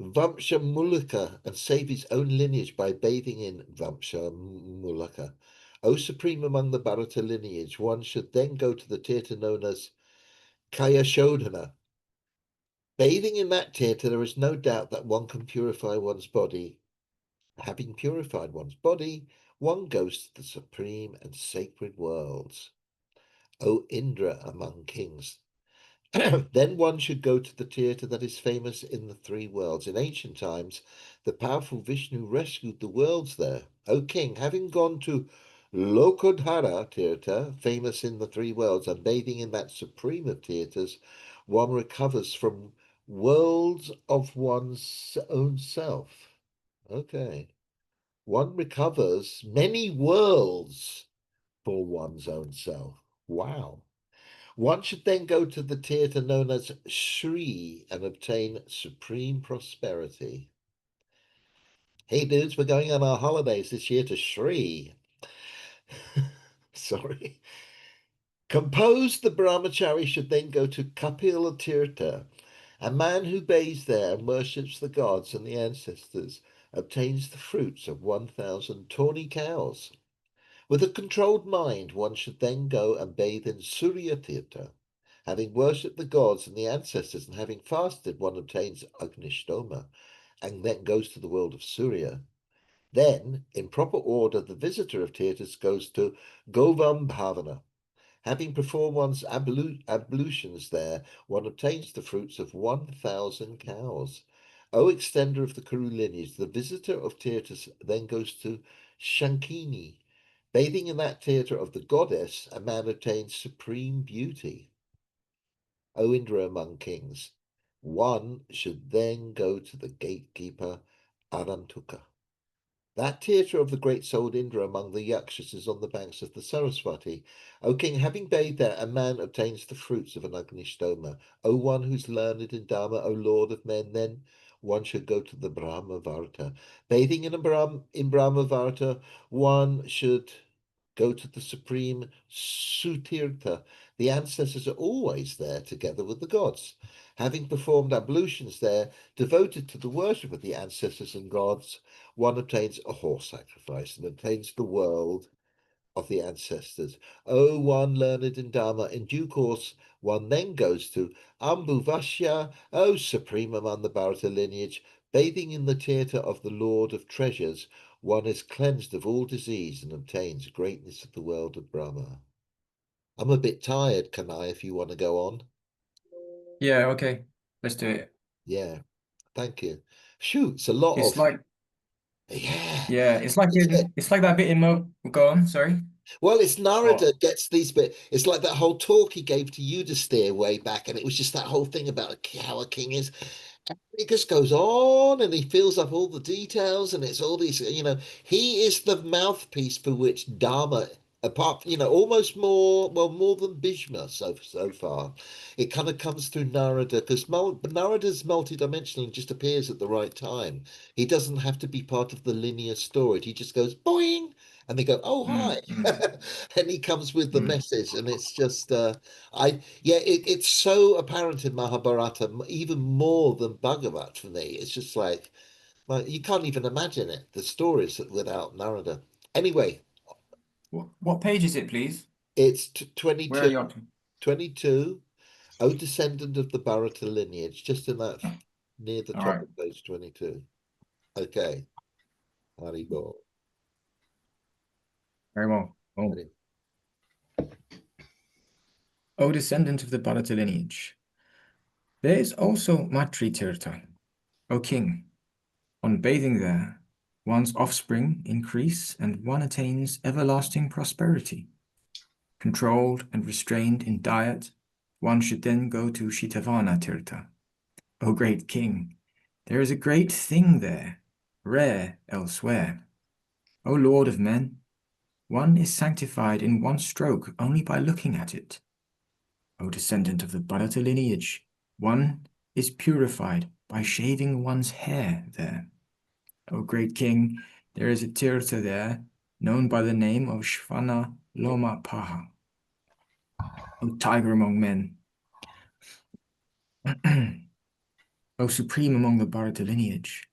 Vamshamulaka and save his own lineage by bathing in Vamshamulaka. O supreme among the Bharata lineage, one should then go to the Tirtha known as Kayashodhana. Bathing in that Tirtha, there is no doubt that one can purify one's body. Having purified one's body, one goes to the supreme and sacred worlds. O Indra among kings, then one should go to the theatre that is famous in the three worlds. In ancient times, the powerful Vishnu rescued the worlds there. O king, having gone to Lokodhara theatre, famous in the three worlds, and bathing in that supreme of theatres, one recovers from worlds of one's own self. Okay. One recovers many worlds for one's own self. Wow. One should then go to the theatre known as Shri and obtain supreme prosperity. Hey dudes, we're going on our holidays this year to Shri. Sorry. Composed, the brahmachari should then go to Kapila Tirtha. A man who bathes there and worships the gods and the ancestors obtains the fruits of 1,000 tawny cows. With a controlled mind, one should then go and bathe in Surya Tirtha. Having worshipped the gods and the ancestors and having fasted, one obtains Agnishtoma and then goes to the world of Surya. Then, in proper order, the visitor of Tirthas goes to Govam Bhavana. Having performed one's ablutions there, one obtains the fruits of 1,000 cows. O extender of the Kuru lineage, the visitor of Tirthas then goes to Shankini. Bathing in that theatre of the goddess, a man obtains supreme beauty. O Indra among kings, one should then go to the gatekeeper Arantuka. That theatre of the great souled Indra among the Yakshas is on the banks of the Saraswati. O king, having bathed there, a man obtains the fruits of an Agnishtoma. O one who's learned in Dharma, O lord of men, then one should go to the Brahmavarta. Bathing in Brahmavarta, one should go to the supreme Sutirtha. The ancestors are always there together with the gods. Having performed ablutions there, devoted to the worship of the ancestors and gods, one obtains a horse sacrifice and obtains the world of the ancestors. O one learned in Dharma, in due course one then goes to Ambuvashya, O supreme among the Bharata lineage, bathing in the theatre of the Lord of Treasures, one is cleansed of all disease and obtains greatness of the world of Brahma. I'm a bit tired, Kanai, if you want to go on. Yeah, okay. Let's do it. Yeah, thank you. Shoot, it's a lot It's of, like, yeah. yeah, it's like that bit in Mo. Go on, sorry. Well, it's Narada Oh, gets these bit. It's like that whole talk he gave to Yudhisthira way back, and it was just that whole thing about how a king is. It just goes on and he fills up all the details and it's all these, he is the mouthpiece for which Dharma, apart, almost more, well, more than Bhishma so far. It kind of comes through Narada because Narada's multidimensional and just appears at the right time. He doesn't have to be part of the linear story. He just goes boing and they go, "Oh, hi," and he comes with the message, and it's just, it's so apparent in Mahabharata, even more than Bhagavat for me. It's just like you can't even imagine it, the stories without Narada. Anyway, What page is it, please? it's Where are 22, you up to? 22. O descendant of the Bharata lineage, just in that near the All top right. of page 22. Okay, Haribol. Very well. Oh. O descendant of the Bharata lineage. There is also Matri Tirtha, O king. On bathing there, one's offspring increase and one attains everlasting prosperity. Controlled and restrained in diet, one should then go to Shitavana Tirtha. O great king, there is a great thing there, rare elsewhere. O lord of men, one is sanctified in one stroke only by looking at it. O descendant of the Bharata lineage, one is purified by shaving one's hair there. O great king, there is a tirtha there, known by the name of Shvana Loma Paha. O tiger among men, O supreme among the Bharata lineage,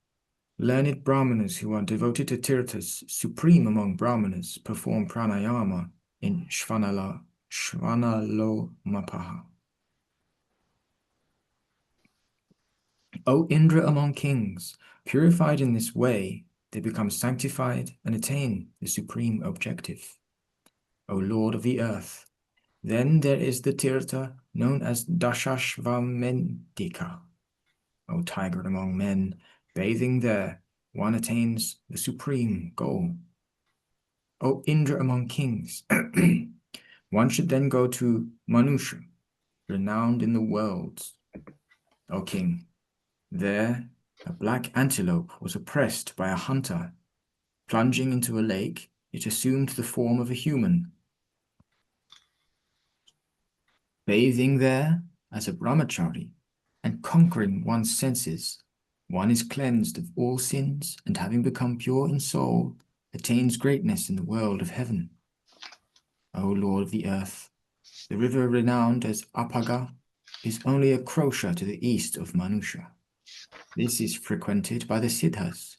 learned Brahmanas who are devoted to tirthas, supreme among Brahmanas, perform pranayama in Shvanalomapaha. O Indra among kings, purified in this way, they become sanctified and attain the supreme objective. O Lord of the earth, then there is the tirtha known as Dashashvamentika. O tiger among men, bathing there, one attains the supreme goal. O Indra among kings, one should then go to Manusha, renowned in the worlds. O king, there a black antelope was oppressed by a hunter. Plunging into a lake, it assumed the form of a human. Bathing there as a brahmachari and conquering one's senses, one is cleansed of all sins and having become pure in soul, attains greatness in the world of heaven. O Lord of the earth, the river renowned as Apaga is only a crochet to the east of Manusha. This is frequented by the Siddhas.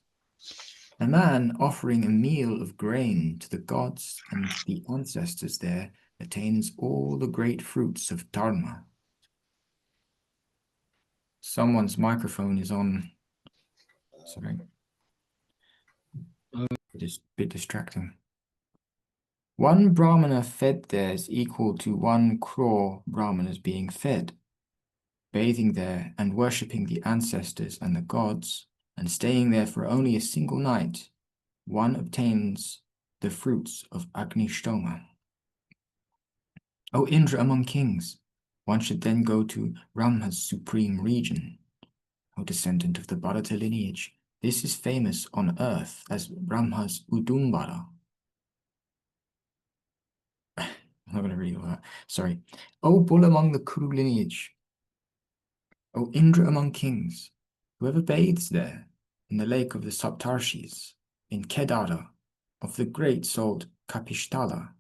A man offering a meal of grain to the gods and the ancestors there attains all the great fruits of Dharma. Someone's microphone is on. Sorry. It's a bit distracting. One Brahmana fed there is equal to 1 crore Brahmanas being fed. Bathing there and worshipping the ancestors and the gods, and staying there for only a single night, one obtains the fruits of Agnishtoma. O Indra among kings, one should then go to Brahma's supreme region. O descendant of the Bharata lineage, this is famous on earth as Brahma's Udumbara. I'm not going to read all that. Sorry. O bull among the Kuru lineage, O Indra among kings, whoever bathes there in the lake of the Saptarshis, in Kedara, of the great salt Kapishthala,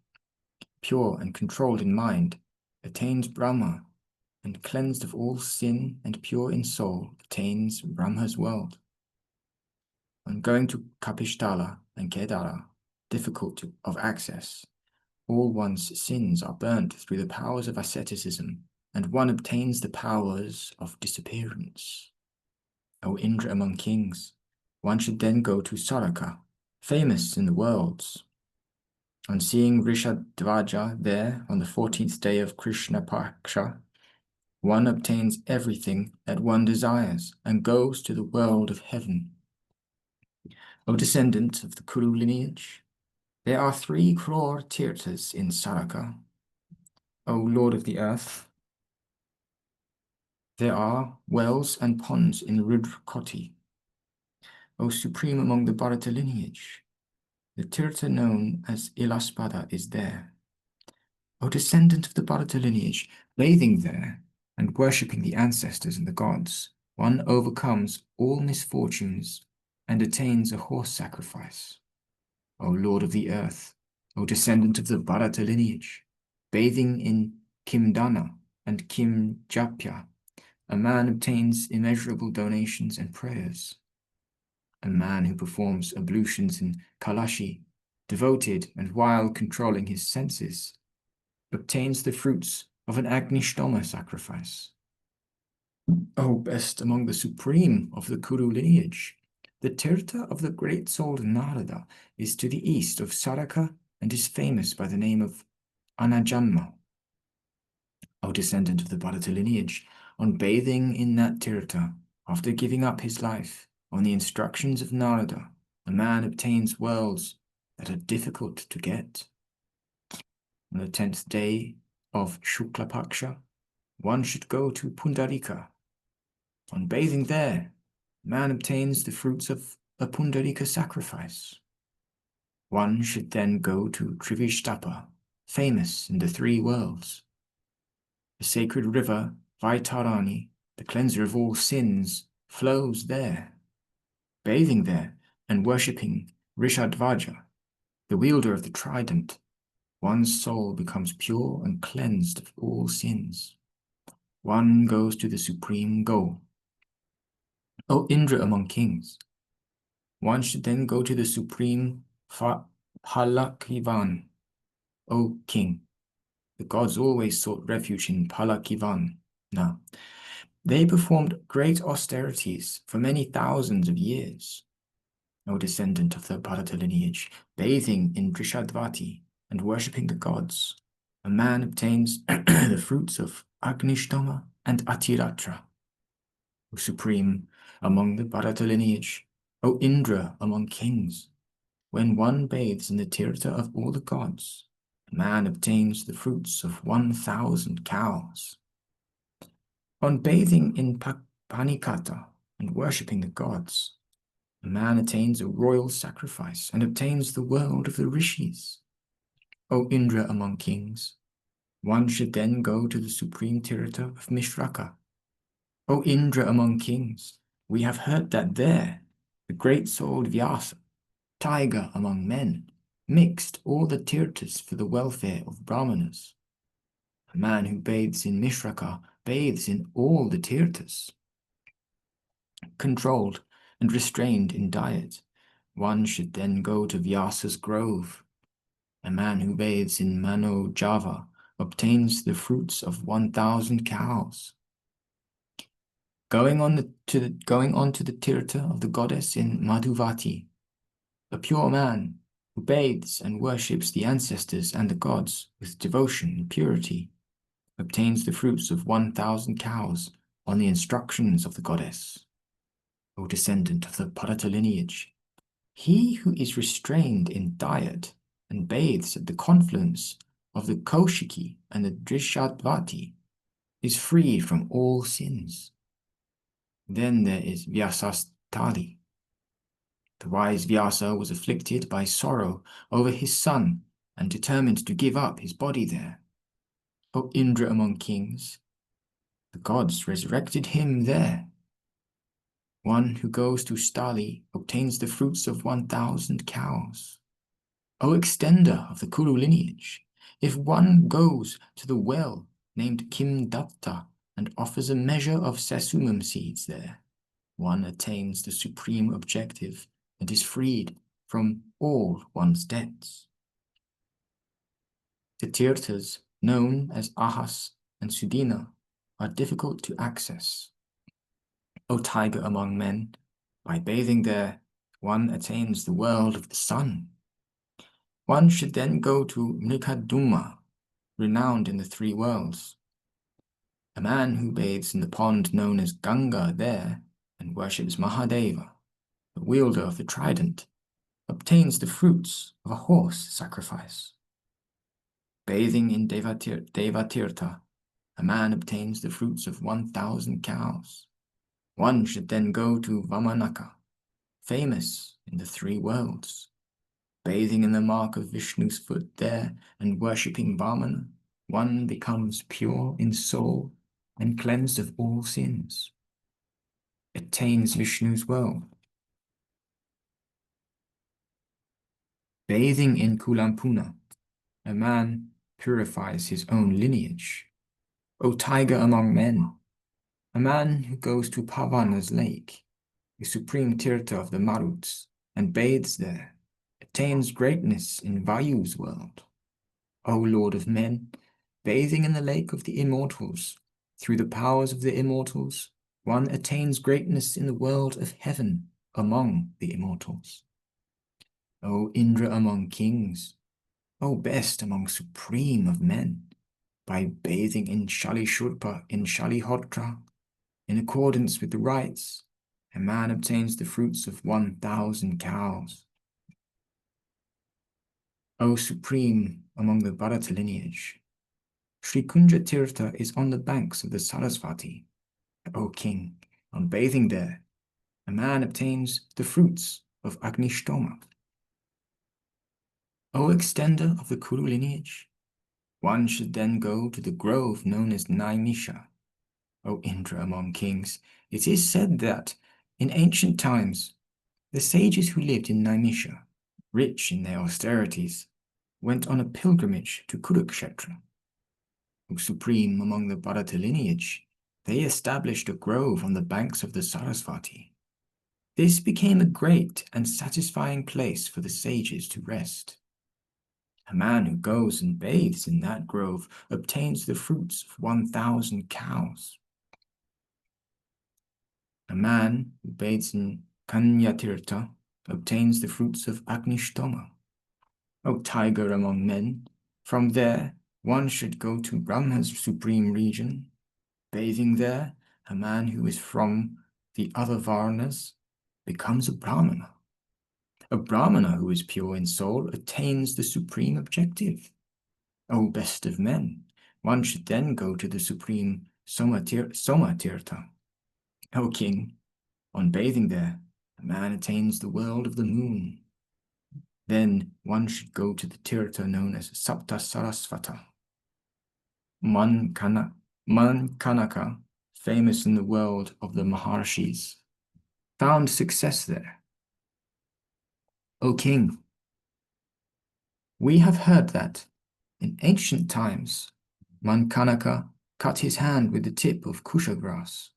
pure and controlled in mind, attains Brahma, and cleansed of all sin and pure in soul, attains Brahma's world. On going to Kapishthala and Kedara, difficult of access, all one's sins are burnt through the powers of asceticism, and one obtains the powers of disappearance. O Indra among kings, one should then go to Saraka, famous in the worlds. On seeing Rishadvaja there on the 14th day of Krishna Paksha, one obtains everything that one desires and goes to the world of heaven. O descendant of the Kuru lineage, there are 3 crore tirthas in Saraka. O Lord of the earth, there are wells and ponds in Rudrakoti. O supreme among the Bharata lineage, the tirtha known as Ilaspada is there. O descendant of the Bharata lineage, bathing there and worshipping the ancestors and the gods, one overcomes all misfortunes and attains a horse sacrifice. O Lord of the earth, O descendant of the Bharata lineage, bathing in Kimdana and Kimjapya, a man obtains immeasurable donations and prayers. A man who performs ablutions in Kalashi, devoted and while controlling his senses, obtains the fruits of an Agnishtoma sacrifice. O best among the supreme of the Kuru lineage, the Tirtha of the great-souled Narada is to the east of Saraka and is famous by the name of Anajanma. O descendant of the Bharata lineage, on bathing in that Tirtha, after giving up his life, on the instructions of Narada, a man obtains worlds that are difficult to get. On the 10th day of Shukla Paksha, one should go to Pundarika. On bathing there, man obtains the fruits of a Pundarika sacrifice. One should then go to Trivishtapa, famous in the 3 worlds. The sacred river Vaitarani, the cleanser of all sins, flows there. Bathing there and worshipping Rishadvaja, the wielder of the trident, one's soul becomes pure and cleansed of all sins. One goes to the supreme goal. O Indra among kings, one should then go to the supreme Palakivan. O king, the gods always sought refuge in Palakivan. Now, they performed great austerities for many thousands of years. O descendant of the Bharata lineage, bathing in Drishadvati and worshipping the gods, a man obtains the fruits of Agnishtoma and Atiratra. O supreme among the Bharata lineage, O Indra among kings, when one bathes in the Tirtha of all the gods, a man obtains the fruits of 1,000 cows. On bathing in Panikata and worshipping the gods, a man attains a royal sacrifice and obtains the world of the rishis. O Indra among kings, one should then go to the supreme Tirtha of Mishraka. O Indra among kings, we have heard that there, the great-souled Vyasa, tiger among men, mixed all the Tirthas for the welfare of Brahmanas. A man who bathes in Mishraka bathes in all the Tirthas. Controlled and restrained in diet, one should then go to Vyasa's grove. A man who bathes in Mano Java obtains the fruits of 1,000 cows. Going on to the Tirtha of the goddess in Madhuvati, a pure man who bathes and worships the ancestors and the gods with devotion and purity obtains the fruits of 1,000 cows on the instructions of the goddess. O descendant of the Bharata lineage, he who is restrained in diet and bathes at the confluence of the Kaushiki and the Drishadvati is freed from all sins. Then there is Vyasastali. The wise Vyasa was afflicted by sorrow over his son and determined to give up his body there. O Indra among kings, the gods resurrected him there. One who goes to Stali obtains the fruits of 1,000 cows. O extender of the Kuru lineage, if one goes to the well named Kimdatta and offers a measure of sesumum seeds there, one attains the supreme objective and is freed from all one's debts. The Tirthas, known as Ahas and Sudina, are difficult to access. O tiger among men, by bathing there, one attains the world of the sun. One should then go to Mrikaduma, renowned in the 3 worlds. A man who bathes in the pond known as Ganga there and worships Mahadeva, the wielder of the trident, obtains the fruits of a horse sacrifice. Bathing in Devatirtha, a man obtains the fruits of 1,000 cows. One should then go to Vamanaka, famous in the 3 worlds. Bathing in the mark of Vishnu's foot there and worshipping Vamana, one becomes pure in soul and cleansed of all sins. Attains Vishnu's world. Bathing in Kulampuna, a man purifies his own lineage. O tiger among men, a man who goes to Pavana's lake, the supreme Tirtha of the Maruts, and bathes there, attains greatness in Vayu's world. O Lord of men, bathing in the lake of the immortals, through the powers of the immortals, one attains greatness in the world of heaven among the immortals. O Indra among kings, O best among supreme of men, by bathing in Shalishurpa in Shalihotra, in accordance with the rites, a man obtains the fruits of 1,000 cows. O supreme among the Bharata lineage, Sri Kunja Tirtha is on the banks of the Sarasvati. O king, on bathing there, a man obtains the fruits of Agnishtoma. O extender of the Kuru lineage, one should then go to the grove known as Naimisha. O Indra among kings, it is said that, in ancient times, the sages who lived in Naimisha, rich in their austerities, went on a pilgrimage to Kurukshetra. O supreme among the Bharata lineage, they established a grove on the banks of the Sarasvati. This became a great and satisfying place for the sages to rest. A man who goes and bathes in that grove obtains the fruits of 1,000 cows. A man who bathes in Kanyatirtha obtains the fruits of Agnishtoma. O tiger among men, from there one should go to Brahma's supreme region. Bathing there, a man who is from the other Varnas becomes a Brahmana. A Brahmana who is pure in soul attains the supreme objective. O best of men, one should then go to the supreme Somatirtha. O king, on bathing there, a man attains the world of the moon. Then one should go to the Tirtha known as Sapta Sarasvata. Mankanaka, famous in the world of the Maharshis, found success there. O king, we have heard that, in ancient times, Mankanaka cut his hand with the tip of kusha grass.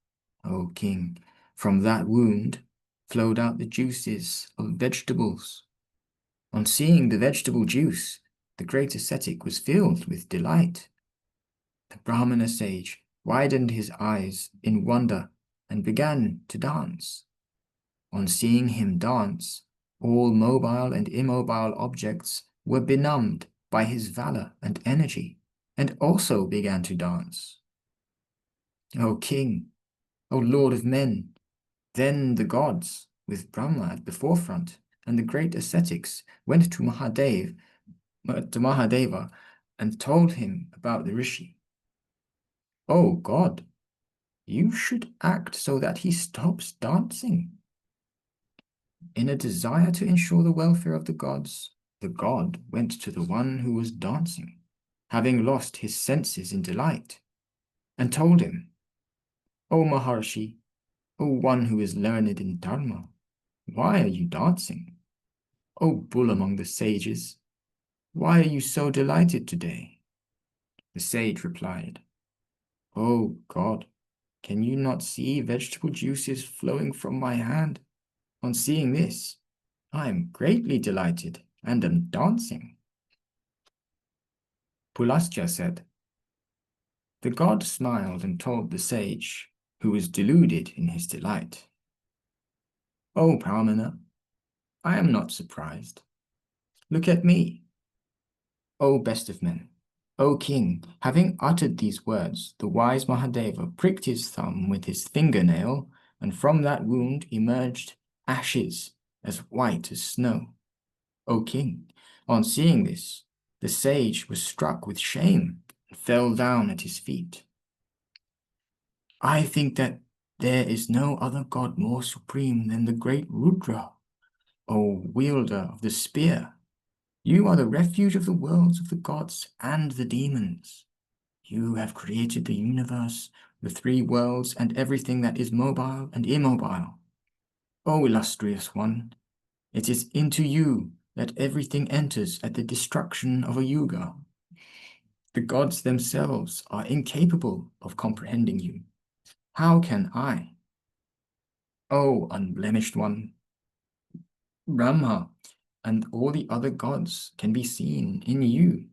O king, from that wound flowed out the juices of vegetables. On seeing the vegetable juice, the great ascetic was filled with delight. The Brahmana sage widened his eyes in wonder and began to dance. On seeing him dance, all mobile and immobile objects were benumbed by his valor and energy, and also began to dance. O king, O lord of men, then the gods, with Brahma at the forefront, and the great ascetics went to Mahadeva and told him about the rishi. O God, you should act so that he stops dancing. In a desire to ensure the welfare of the gods, the god went to the one who was dancing, having lost his senses in delight, and told him, O Maharshi, O one who is learned in Dharma, why are you dancing? O bull among the sages, why are you so delighted today? The sage replied, O God, can you not see vegetable juices flowing from my hand? On seeing this, I am greatly delighted and am dancing. Pulastya said, the god smiled and told the sage, who was deluded in his delight, O Brahmana, I am not surprised. Look at me. O best of men, O king, having uttered these words, the wise Mahadeva pricked his thumb with his fingernail, and from that wound emerged ashes as white as snow. O king, on seeing this, the sage was struck with shame and fell down at his feet. I think that there is no other god more supreme than the great Rudra, O wielder of the spear. You are the refuge of the worlds of the gods and the demons. You have created the universe, the three worlds, and everything that is mobile and immobile. O illustrious one, it is into you that everything enters at the destruction of a yuga. The gods themselves are incapable of comprehending you. How can I? O unblemished one, Brahma and all the other gods can be seen in you.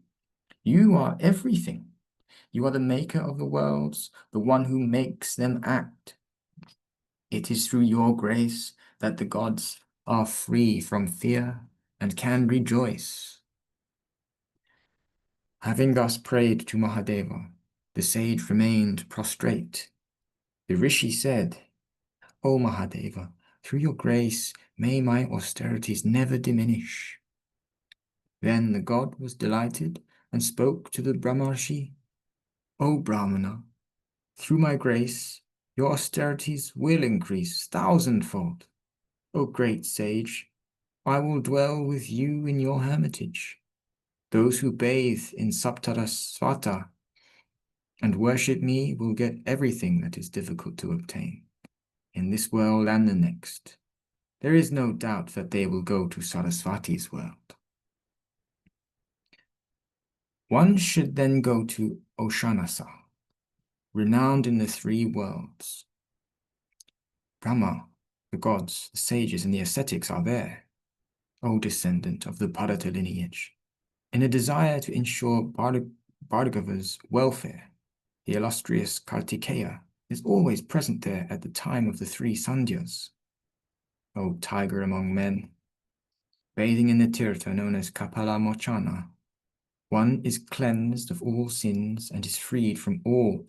You are everything. You are the maker of the worlds, the one who makes them act. It is through your grace that the gods are free from fear and can rejoice. Having thus prayed to Mahadeva, the sage remained prostrate. The rishi said, O Mahadeva, through your grace may my austerities never diminish. Then the god was delighted and spoke to the Brahmarshi, O Brahmana, through my grace your austerities will increase thousandfold. O great sage, I will dwell with you in your hermitage. Those who bathe in Saptarasvata and worship me will get everything that is difficult to obtain, in this world and the next. There is no doubt that they will go to Sarasvati's world. One should then go to Oshanasa, renowned in the three worlds. Brahma, the gods, the sages, and the ascetics are there, O descendant of the Bharata lineage. In a desire to ensure Bhargava's welfare, the illustrious Kartikeya is always present there at the time of the three sandhyas. O tiger among men, bathing in the tirtha known as Kapala Mochana, one is cleansed of all sins and is freed from all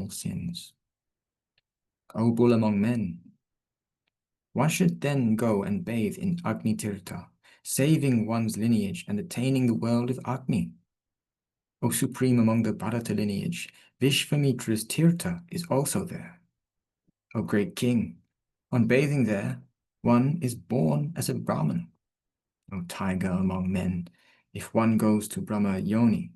sins. O bull among men, one should then go and bathe in Agni Tirtha, saving one's lineage and attaining the world of Agni. O supreme among the Bharata lineage, Vishvamitra's Tirtha is also there. O great king, on bathing there, one is born as a Brahman. O tiger among men, if one goes to Brahma Yoni,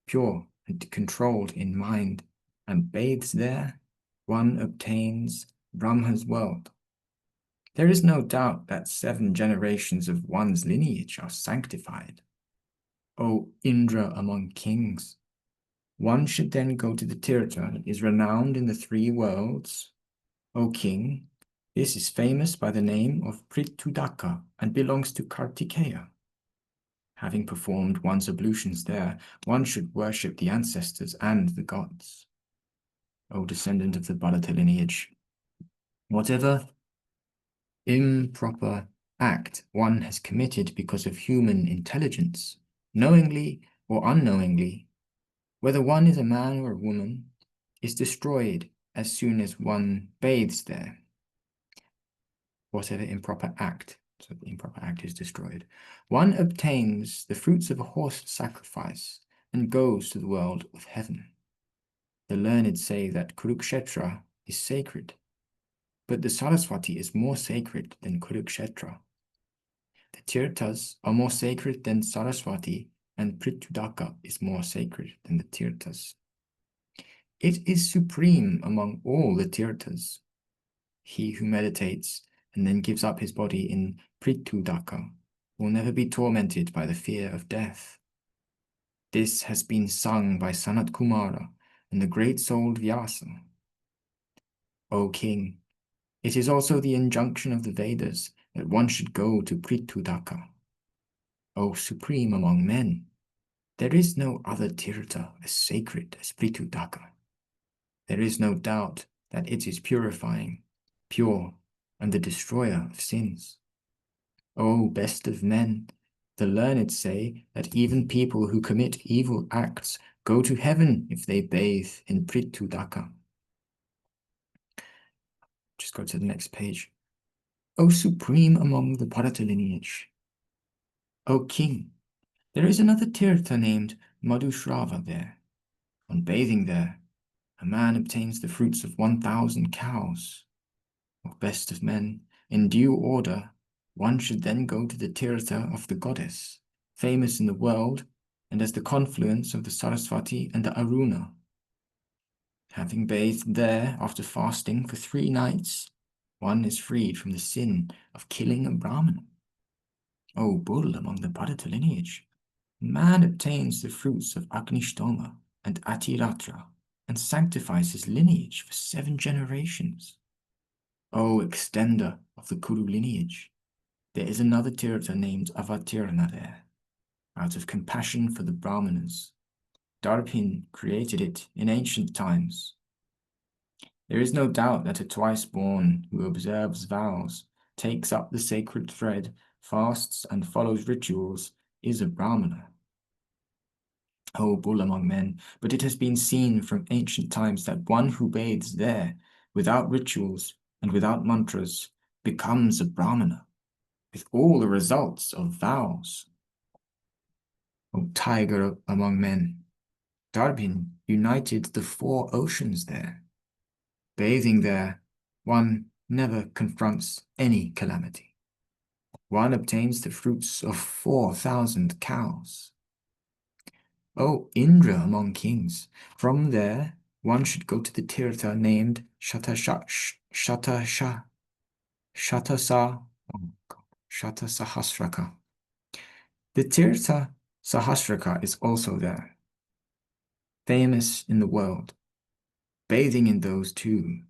pure and controlled in mind, and bathes there, one obtains Brahma's world. There is no doubt that 7 generations of one's lineage are sanctified. O Indra among kings, one should then go to the Tirtha that is renowned in the 3 worlds. O king, this is famous by the name of Pritudaka and belongs to Kartikeya. Having performed one's ablutions there, one should worship the ancestors and the gods. O descendant of the Bharata lineage, whatever improper act one has committed because of human intelligence, knowingly or unknowingly, whether one is a man or a woman, is destroyed as soon as one bathes there. Whatever improper act, so the improper act is destroyed. One obtains the fruits of a horse sacrifice and goes to the world of heaven. The learned say that Kurukshetra is sacred, but the Saraswati is more sacred than Kurukshetra. The Tirthas are more sacred than Saraswati, and Pritudaka is more sacred than the Tirthas. It is supreme among all the Tirthas. He who meditates and then gives up his body in Pritudaka will never be tormented by the fear of death. This has been sung by Sanat Kumara and the great-souled Vyasa. O king, it is also the injunction of the Vedas that one should go to Pritudaka. O supreme among men, there is no other Tirtha as sacred as Pritudaka. There is no doubt that it is purifying, pure, and the destroyer of sins. O best of men, the learned say that even people who commit evil acts go to heaven if they bathe in Pritudaka. Just go to the next page. O supreme among the Bharata lineage, O king, there is another Tirtha named Madhushrava there. On bathing there, a man obtains the fruits of 1,000 cows. O best of men, in due order, one should then go to the Tirtha of the goddess, famous in the world, and as the confluence of the Saraswati and the Aruna. Having bathed there after fasting for 3 nights, one is freed from the sin of killing a Brahman. O bull among the Bharata lineage, man obtains the fruits of Agnishtoma and Atiratra and sanctifies his lineage for 7 generations. O extender of the Kuru lineage, there is another Tirtha named Avatirna there. Out of compassion for the Brahmanas, Darpin created it in ancient times. There is no doubt that a twice-born who observes vows, takes up the sacred thread, fasts and follows rituals, is a Brahmana. O bull among men, but it has been seen from ancient times that one who bathes there, without rituals and without mantras, becomes a Brahmana, with all the results of vows. O tiger among men, Darbin united the 4 oceans there. Bathing there, one never confronts any calamity. One obtains the fruits of 4,000 cows. O Indra among kings, from there one should go to the Tirtha named Shatasahasraka. The Tirtha Sahasraka is also there, famous in the world. Bathing in those 2,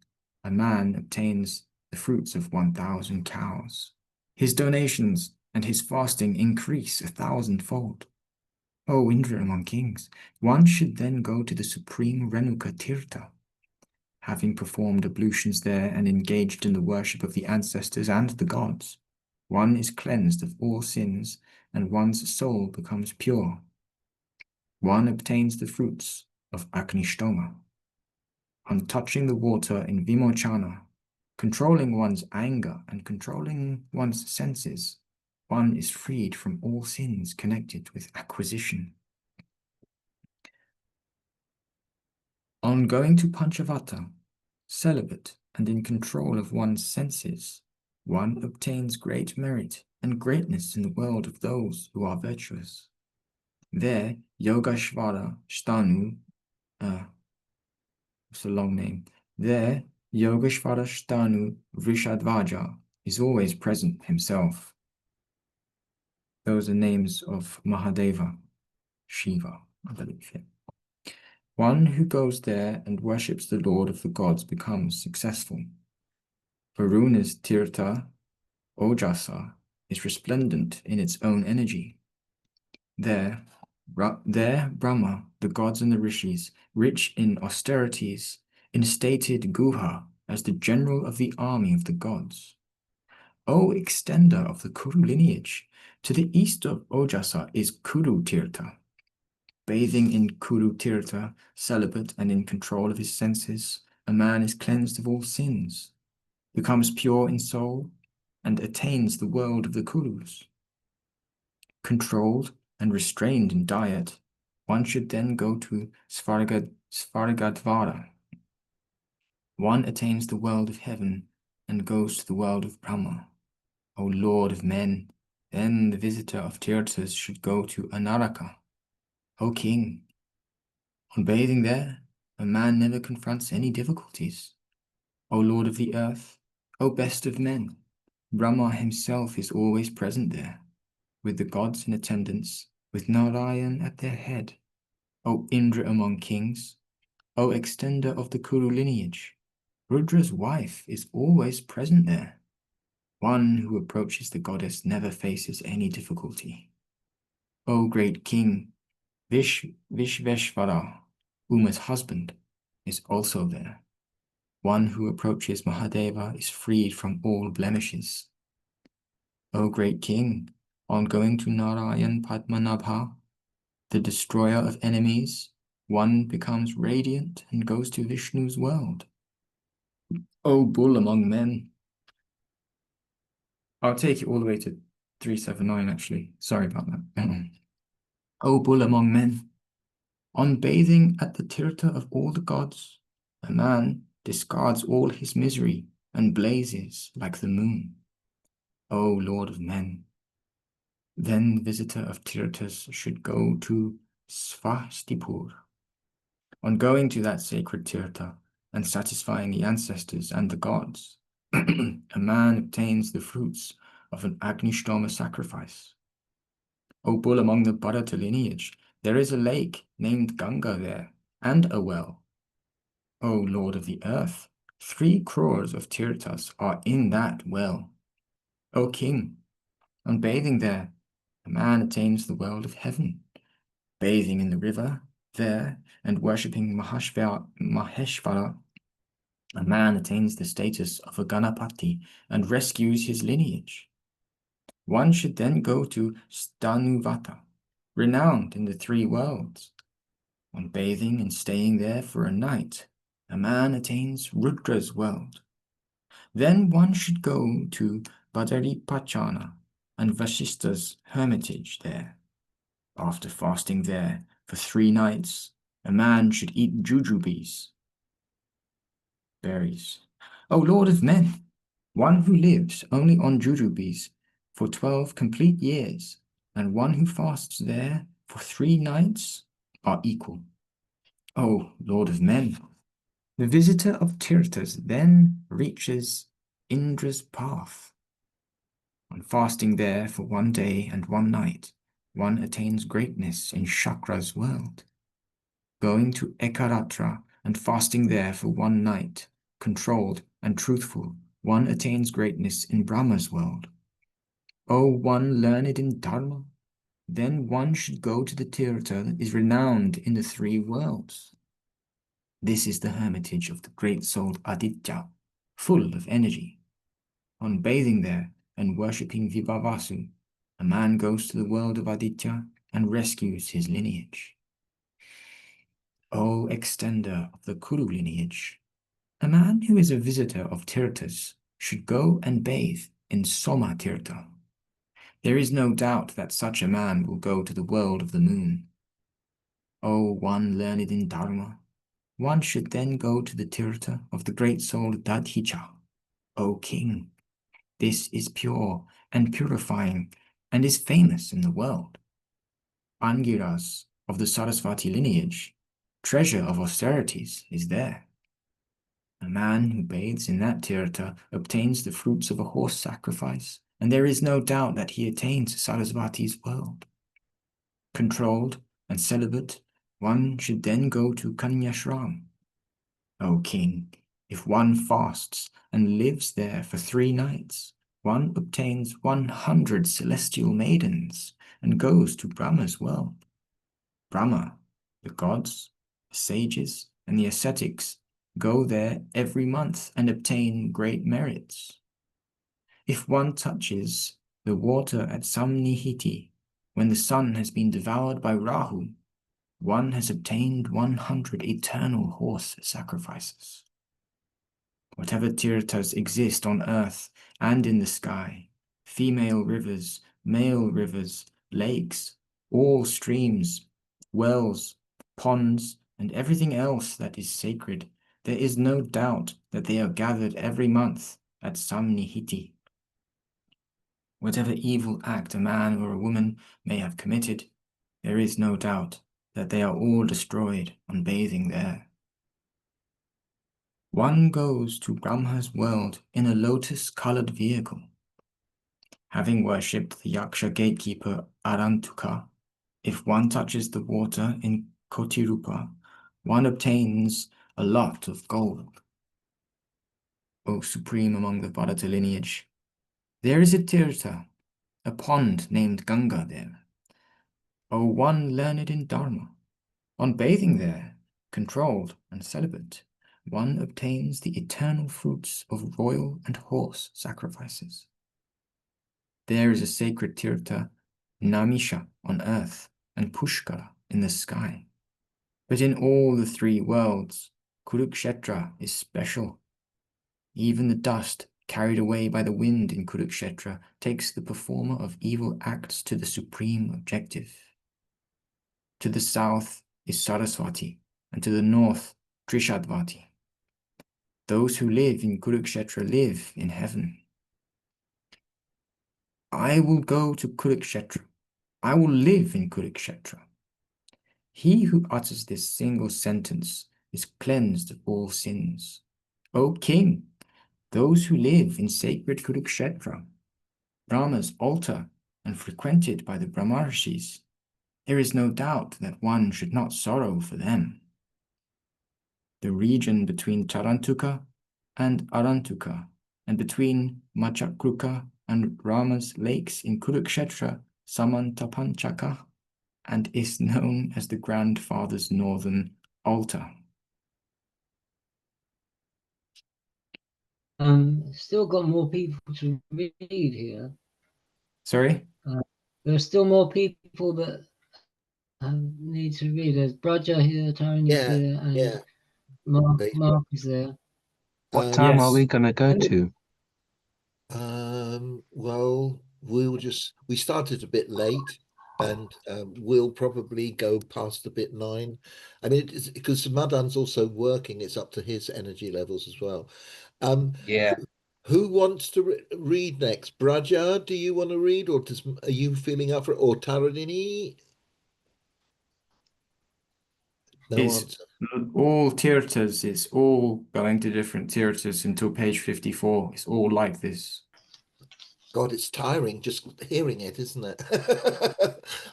a man obtains the fruits of 1,000 cows. His donations and his fasting increase 1,000-fold. O Indra among kings, one should then go to the supreme Renuka Tirtha. Having performed ablutions there and engaged in the worship of the ancestors and the gods, one is cleansed of all sins and one's soul becomes pure. One obtains the fruits of Agnishtoma. On touching the water in Vimochana, controlling one's anger and controlling one's senses, one is freed from all sins connected with acquisition. On going to Panchavata, celibate and in control of one's senses, one obtains great merit and greatness in the world of those who are virtuous. There, Yogeshvara Shtanu, it's a long name. There, Yogeshvara Shtanu Vrishadvaja is always present himself. Those are names of Mahadeva, Shiva, I believe. Yeah. One who goes there and worships the Lord of the gods becomes successful. Varuna's Tirtha, Ojasa, is resplendent in its own energy. There, Brahma, the gods and the rishis, rich in austerities, instated Guha as the general of the army of the gods. O extender of the Kuru lineage, to the east of Ojasa is Kuru Tirtha. Bathing in Kuru Tirtha, celibate and in control of his senses, a man is cleansed of all sins, becomes pure in soul, and attains the world of the Kurus. Controlled and restrained in diet, one should then go to Svargadvara. One attains the world of heaven and goes to the world of Brahma. O Lord of men, then the visitor of Tirthas should go to Anaraka. O King, on bathing there, a man never confronts any difficulties. O Lord of the earth, O best of men, Brahma himself is always present there, with the gods in attendance, with Narayan at their head. O Indra among kings, O extender of the Kuru lineage, Rudra's wife is always present there. One who approaches the goddess never faces any difficulty. O great king, Vishveshvara, Uma's husband, is also there. One who approaches Mahadeva is freed from all blemishes. O great king, on going to Narayan Padmanabha, the destroyer of enemies, one becomes radiant and goes to Vishnu's world. O bull among men. I'll take it all the way to 379 actually. Sorry about that. O bull among men. On bathing at the Tirtha of all the gods, a man discards all his misery and blazes like the moon. O Lord of men. Then the visitor of Tirthas should go to Svastipur. On going to that sacred Tirtha and satisfying the ancestors and the gods, a man obtains the fruits of an Agnishtoma sacrifice. O bull among the Bharata lineage, there is a lake named Ganga there, and a well. O Lord of the earth, 3 crores of tirthas are in that well. O king, on bathing there, a man attains the world of heaven. Bathing in the river there and worshipping Maheshvara, a man attains the status of a Ganapati and rescues his lineage. One should then go to Stanuvata, renowned in the 3 worlds. On bathing and staying there for a night, a man attains Rudra's world. Then one should go to Badaripachana and Vasishta's hermitage there. After fasting there for 3 nights, a man should eat jujubes, berries. O Lord of men, one who lives only on jujubes for 12 complete years, and one who fasts there for 3 nights are equal. O Lord of men, the visitor of tirthas then reaches Indra's path. On fasting there for 1 day and 1 night, one attains greatness in Shakra's world. Going to Ekaratra and fasting there for 1 night, controlled and truthful, one attains greatness in Brahma's world. O one learned in Dharma, then one should go to the tirtha that is renowned in the 3 worlds. This is the hermitage of the great-souled Aditya, full of energy. On bathing there and worshipping Vibhavasu, a man goes to the world of Aditya and rescues his lineage. O extender of the Kuru lineage, a man who is a visitor of tirthas should go and bathe in Soma Tirtha. There is no doubt that such a man will go to the world of the moon. O one learned in Dharma, one should then go to the tirtha of the great soul Dadhicha. O king, this is pure and purifying and is famous in the world. Angiras of the Sarasvati lineage, treasure of austerities, is there. A man who bathes in that tirtha obtains the fruits of a horse sacrifice, and there is no doubt that he attains Sarasvati's world. Controlled and celibate, one should then go to Kanyashram. O king, if one fasts and lives there for 3 nights, one obtains 100 celestial maidens and goes to Brahma's world. Brahma, the gods, the sages, and the ascetics go there every month and obtain great merits. If one touches the water at Samnihiti, when the sun has been devoured by Rahu, one has obtained 100 eternal horse sacrifices. Whatever tirthas exist on earth and in the sky, female rivers, male rivers, lakes, all streams, wells, ponds, and everything else that is sacred, there is no doubt that they are gathered every month at Samnihiti. Whatever evil act a man or a woman may have committed, there is no doubt that they are all destroyed on bathing there. One goes to Brahma's world in a lotus-colored vehicle. Having worshipped the Yaksha gatekeeper Arantuka, if one touches the water in Kotirupa, one obtains a lot of gold. O supreme among the Bharata lineage, there is a tirtha, a pond named Ganga there. O one learned in Dharma, on bathing there, controlled and celibate, one obtains the eternal fruits of royal and horse sacrifices. There is a sacred tirtha, Namisha, on earth, and Pushkara in the sky. But in all the 3 worlds, Kurukshetra is special. Even the dust carried away by the wind in Kurukshetra takes the performer of evil acts to the supreme objective. To the south is Saraswati, and to the north, Trishadvati. Those who live in Kurukshetra live in heaven. I will go to Kurukshetra. I will live in Kurukshetra. He who utters this single sentence is cleansed of all sins. O king, those who live in sacred Kurukshetra, Rama's altar and frequented by the Brahmarshis, there is no doubt that one should not sorrow for them. The region between Charantuka and Arantuka, and between Machakruka and Rama's lakes in Kurukshetra, Samantapanchaka, and is known as the Grandfather's Northern Altar. Still got more people to read here. Sorry? There are still more people that need to read. There's Braja here, Tony's here, and Mark is there. What time are Yes. we going to go to? Well, we started a bit late, and we'll probably go past a bit 9. I mean, it's because Madan's also working, it's up to his energy levels as well. Yeah. Who wants to read next? Braja, do you want to read, or are you feeling up for it? Or Taradini? No It's answer. all theatres, it's all going to different theatres until page 54. It's all like this. God, it's tiring just hearing it, isn't it?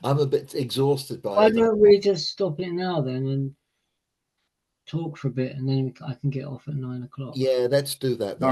I'm a bit exhausted by Why it. don't we just stop it now then and talk for a bit, and then I can get off at 9 o'clock? Yeah, let's do that then.